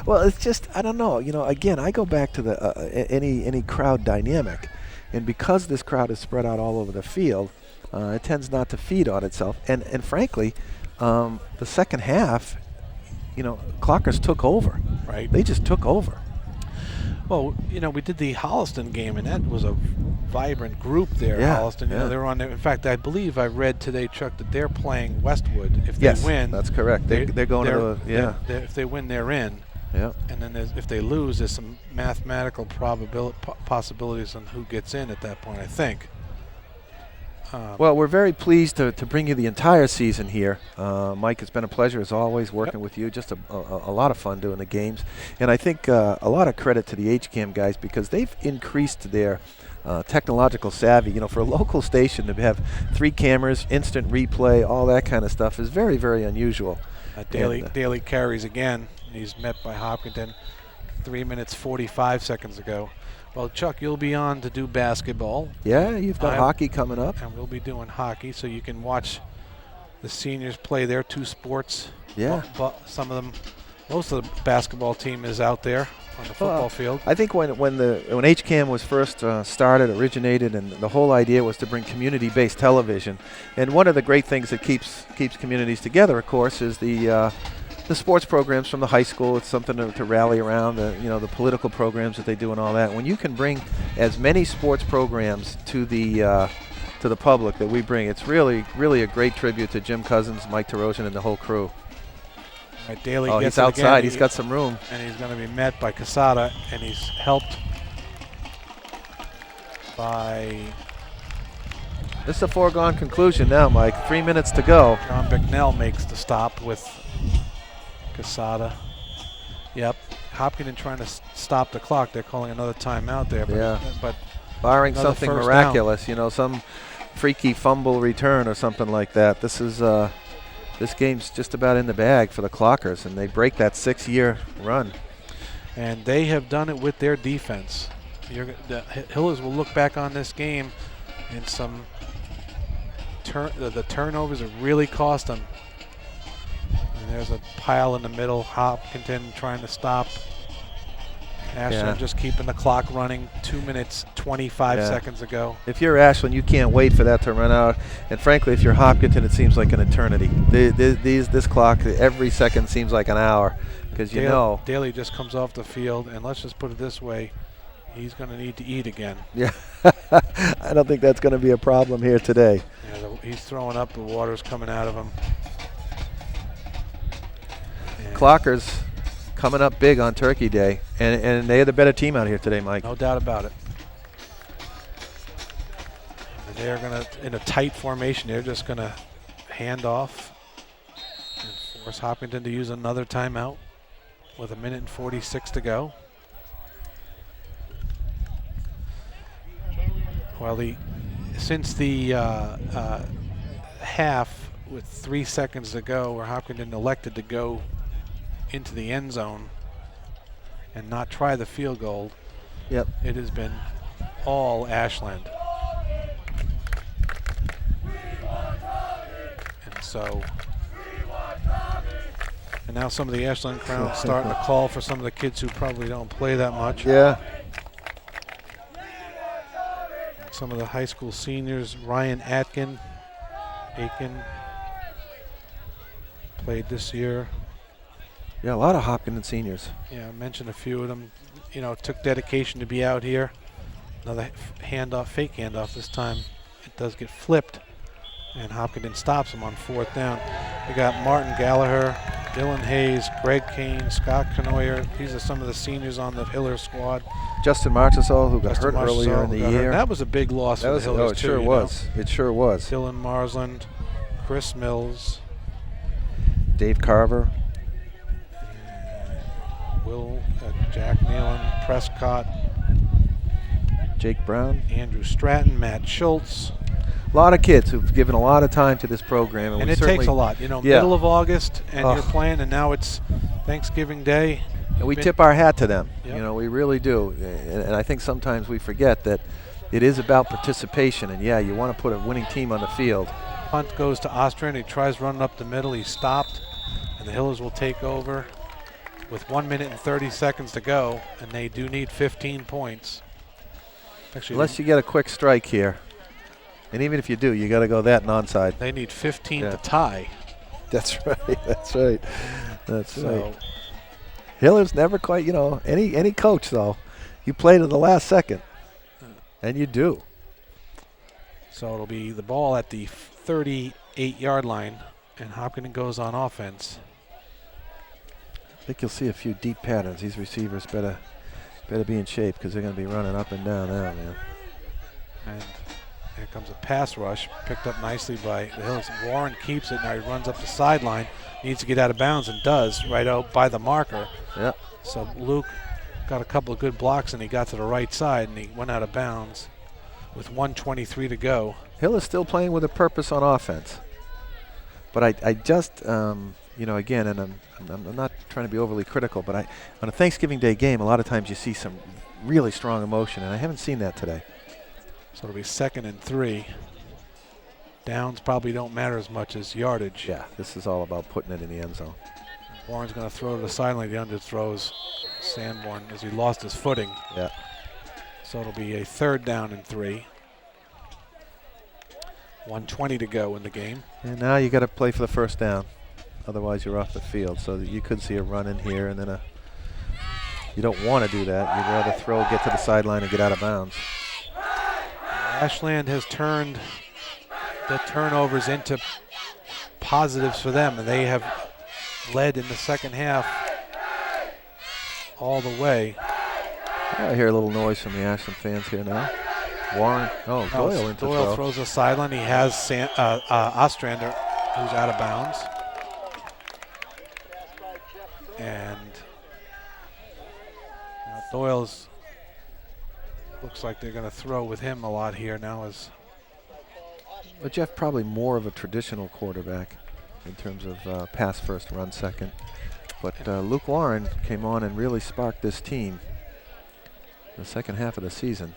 Well, it's just, I don't know. Again, I go back to the any crowd dynamic, and because this crowd is spread out all over the field, it tends not to feed on itself. And frankly, the second half, Clockers took over.
Right.
They just took over.
Well, you know, we did the Holliston game, and that was a vibrant group there.
Yeah,
Holliston, you know, they were on there. In fact, I believe I read today, Chuck, that they're playing Westwood. If they win,
that's correct. They're going to the
if they win, they're in.
Yeah.
And then if they lose, there's some mathematical possibilities on who gets in at that point, I think.
Well, we're very pleased to bring you the entire season here. Mike, it's been a pleasure as always working with you. Just a lot of fun doing the games. And I think a lot of credit to the HCAM guys because they've increased their technological savvy. You know, for a local station to have 3 cameras, instant replay, all that kind of stuff is very, very unusual.
Daly carries again. He's met by Hopkinton 3 minutes 45 seconds ago. Well, Chuck, you'll be on to do basketball.
Yeah, you've got hockey coming up.
And we'll be doing hockey, so you can watch the seniors play their 2 sports.
Yeah.
But most of the basketball team is out there on the football field.
I think when HCAM was first originated, and the whole idea was to bring community-based television. And one of the great things that keeps communities together, of course, is the sports programs from the high school. It's something to rally around, the political programs that they do and all that. When you can bring as many sports programs to the public that we bring, it's really, really a great tribute to Jim Cousins, Mike Terosian, and the whole crew.
Right, Daly
gets he's outside. Again. He's got some room.
And he's going to be met by Casada, and he's helped by...
This is a foregone conclusion now, Mike. 3 minutes to go.
John Bicknell makes the stop with Casada. Yep. Hopkinton trying to stop the clock. They're calling another timeout there. But
barring something miraculous, some freaky fumble return or something like that. This game's just about in the bag for the Clockers, and they break that 6-year run.
And they have done it with their defense. The Hillers will look back on this game, and the turnovers have really cost them. And there's a pile in the middle. Hopkinton trying to stop. Ashland just keeping the clock running. 2 minutes, 25 seconds ago.
If you're Ashland, you can't wait for that to run out. And frankly, if you're Hopkinton, it seems like an eternity. This clock, every second seems like an hour. Because
Daly just comes off the field, and let's just put it this way. He's going to need to eat again.
Yeah. I don't think that's going to be a problem here today.
Yeah, he's throwing up. The water's coming out of him.
Clockers coming up big on Turkey Day, and they're the better team out here today, Mike.
No doubt about it. And they're going to, in a tight formation, they're just going to hand off and force Hopkinton to use another timeout with 1 minute and 46 to go. Well, since the half with 3 seconds to go, where Hopkinton elected to go into the end zone and not try the field goal,
it
has been all Ashland. And now some of the Ashland crowd starting to call for some of the kids who probably don't play that much.
Yeah.
Some of the high school seniors, Ryan Aiken played this year.
Yeah, a lot of Hopkinton seniors.
Yeah, I mentioned a few of them. It took dedication to be out here. Another handoff, fake handoff this time. It does get flipped, and Hopkinton stops him on 4th down. We got Martin Gallagher, Dylan Hayes, Greg Kane, Scott Canoyer. These are some of the seniors on the Hiller squad.
Justin Marchesol, who got hurt earlier in the year.
That was a big loss for the Hillers,
it sure was. It sure was.
Dylan Marsland, Chris Mills.
Dave Carver.
Jack Nealon, Prescott.
Jake Brown.
Andrew Stratton, Matt Schultz.
A lot of kids who've given a lot of time to this program.
And it takes a lot. Middle of August, and you're playing, and now it's Thanksgiving Day.
And we tip our hat to them.
Yep.
We really do. And I think sometimes we forget that it is about participation. And, you want to put a winning team on the field.
Punt goes to Ostrand. He tries running up the middle. He's stopped. And the Hillers will take over with 1 minute and 30 seconds to go. And they do need 15 points. Actually,
unless you get a quick strike here. And even if you do, you got to go that and onside.
They need 15 to tie.
That's right. That's right. That's right. Hiller's never quite, any coach, though. You play to the last second, and you do.
So it'll be the ball at the 38-yard line, and Hopkinton goes on offense.
I think you'll see a few deep patterns. These receivers better be in shape because they're going to be running up and down now, man.
And here comes a pass rush, picked up nicely by the Hills. Warren keeps it, now he runs up the sideline, needs to get out of bounds, and does, right out by the marker.
Yep.
So Luke got a couple of good blocks, and he got to the right side, and he went out of bounds with 1:23 to go.
Hill is still playing with a purpose on offense. But I just, again, and I'm not trying to be overly critical, but on a Thanksgiving Day game, a lot of times you see some really strong emotion, and I haven't seen that today.
So it'll be 2nd and 3. Downs probably don't matter as much as yardage.
Yeah, this is all about putting it in the end zone.
Warren's going to throw to the sideline. He underthrows Sanborn as he lost his footing.
Yeah.
So it'll be a 3rd down and 3. 1:20 to go in the game.
And now you got to play for the first down. Otherwise, you're off the field. So that you could see a run in here, and then you don't want to do that. You'd rather throw, get to the sideline, and get out of bounds.
Ashland has turned the turnovers into positives for them, and they have led in the second half all the way.
I hear a little noise from the Ashland fans here now. Warren, Doyle into
Doyle
throw.
throws a sideline. He has Ostrander, who's out of bounds. And Doyle's looks like they're going to throw with him a lot here now.
But Jeff, probably more of a traditional quarterback in terms of pass first, run second. But Luke Warren came on and really sparked this team in the second half of the season.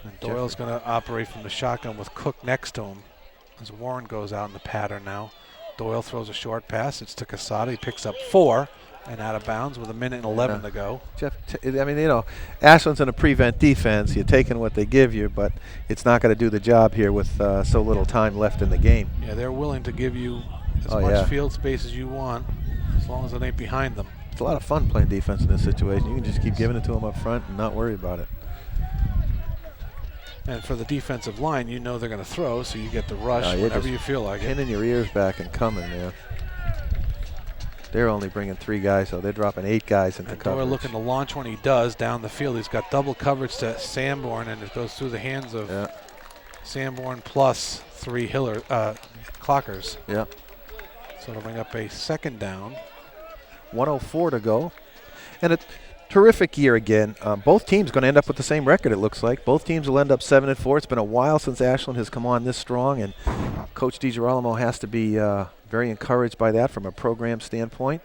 And Doyle's going to operate from the shotgun with Cook next to him as Warren goes out in the pattern now. Doyle throws a short pass. It's to Casada. He picks up 4 and out of bounds with 1:11 to go.
Jeff, Ashland's in a prevent defense. You're taking what they give you, but it's not going to do the job here with so little time left in the game.
Yeah, they're willing to give you as much field space as you want, as long as it ain't behind them.
It's a lot of fun playing defense in this situation. You can just keep giving it to them up front and not worry about it.
And for the defensive line, you know they're going to throw, so you get the rush whenever you feel like it.
Pinning your ears back and coming, man. They're only bringing 3 guys, so they're dropping 8 guys into coverage.
Doyle looking to launch when he does down the field. He's got double coverage to Sanborn, and it goes through the hands of Sanborn plus 3 clockers.
Yeah.
So it'll bring up a 2nd down.
1:04 to go. And a terrific year again. Both teams going to end up with the same record, it looks like. Both teams will end up 7-4. It's been a while since Ashland has come on this strong, and Coach DiGirolamo has to be very encouraged by that from a program standpoint.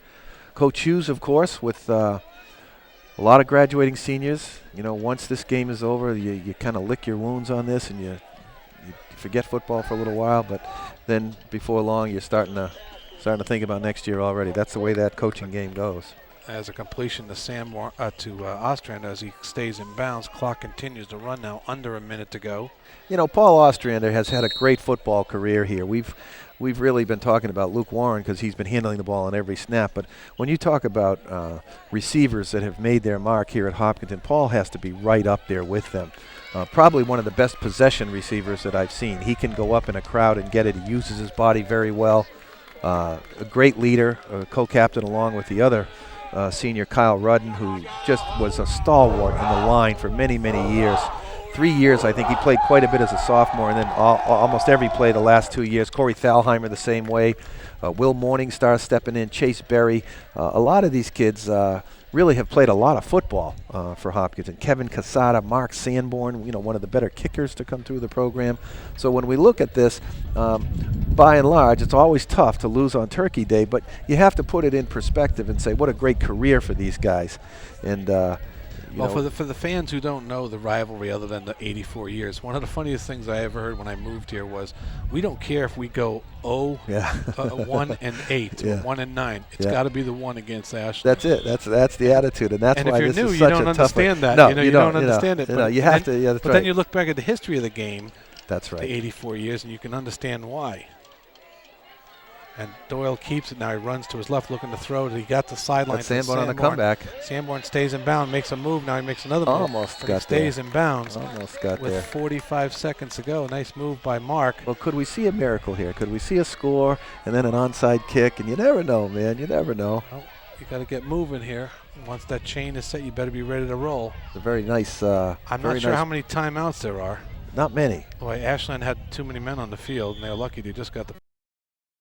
Coach Hughes, of course, with a lot of graduating seniors. Once this game is over, you kind of lick your wounds on this, and you forget football for a little while, but then before long you're starting to think about next year already. That's the way that coaching game goes.
As a completion to Ostrander as he stays in bounds. Clock continues to run now, under a minute to go.
Paul Ostrander has had a great football career here. We've really been talking about Luke Warren because he's been handling the ball on every snap. But when you talk about receivers that have made their mark here at Hopkinton, Paul has to be right up there with them. Probably one of the best possession receivers that I've seen. He can go up in a crowd and get it. He uses his body very well. A great leader, co-captain along with the other senior Kyle Rudden, who just was a stalwart in the line for many, many years. 3 years, I think he played quite a bit as a sophomore, and then almost every play the last 2 years. Corey Thalheimer the same way. Will Morningstar stepping in, Chase Berry. A lot of these kids really have played a lot of football for Hopkinton. Kevin Casada, Mark Sanborn, one of the better kickers to come through the program. So when we look at this, by and large, it's always tough to lose on Turkey Day, but you have to put it in perspective and say, what a great career for these guys. And
for the fans who don't know the rivalry other than the 84 years, one of the funniest things I ever heard when I moved here was, we don't care if we go 1 and 8 or 1 and 9. It's got to be the one against Ashland.
That's it. That's the attitude, and that's why this is such a tough.
And if you're new, you don't understand that.
No,
you don't understand it.
But you have to. Yeah, that's
but
right.
then you look back at the history of the game.
That's right.
The 84 years, and you can understand why. And Doyle keeps it now. He runs to his left looking to throw. He got the sideline.
That's Sanborn on the comeback.
Sanborn stays in bounds, makes a move. Now he makes another move.
Almost got
stays in bounds.
Almost got
with
there.
45 seconds to go. Nice move by Mark.
Well, could we see a miracle here? Could we see a score and then an onside kick? And you never know, man. You never know.
Well, you got to get moving here. Once that chain is set, you better be ready to roll.
It's a very nice.
I'm not sure how many timeouts there are.
Not many.
Boy, Ashland had too many men on the field, and they're lucky they just got the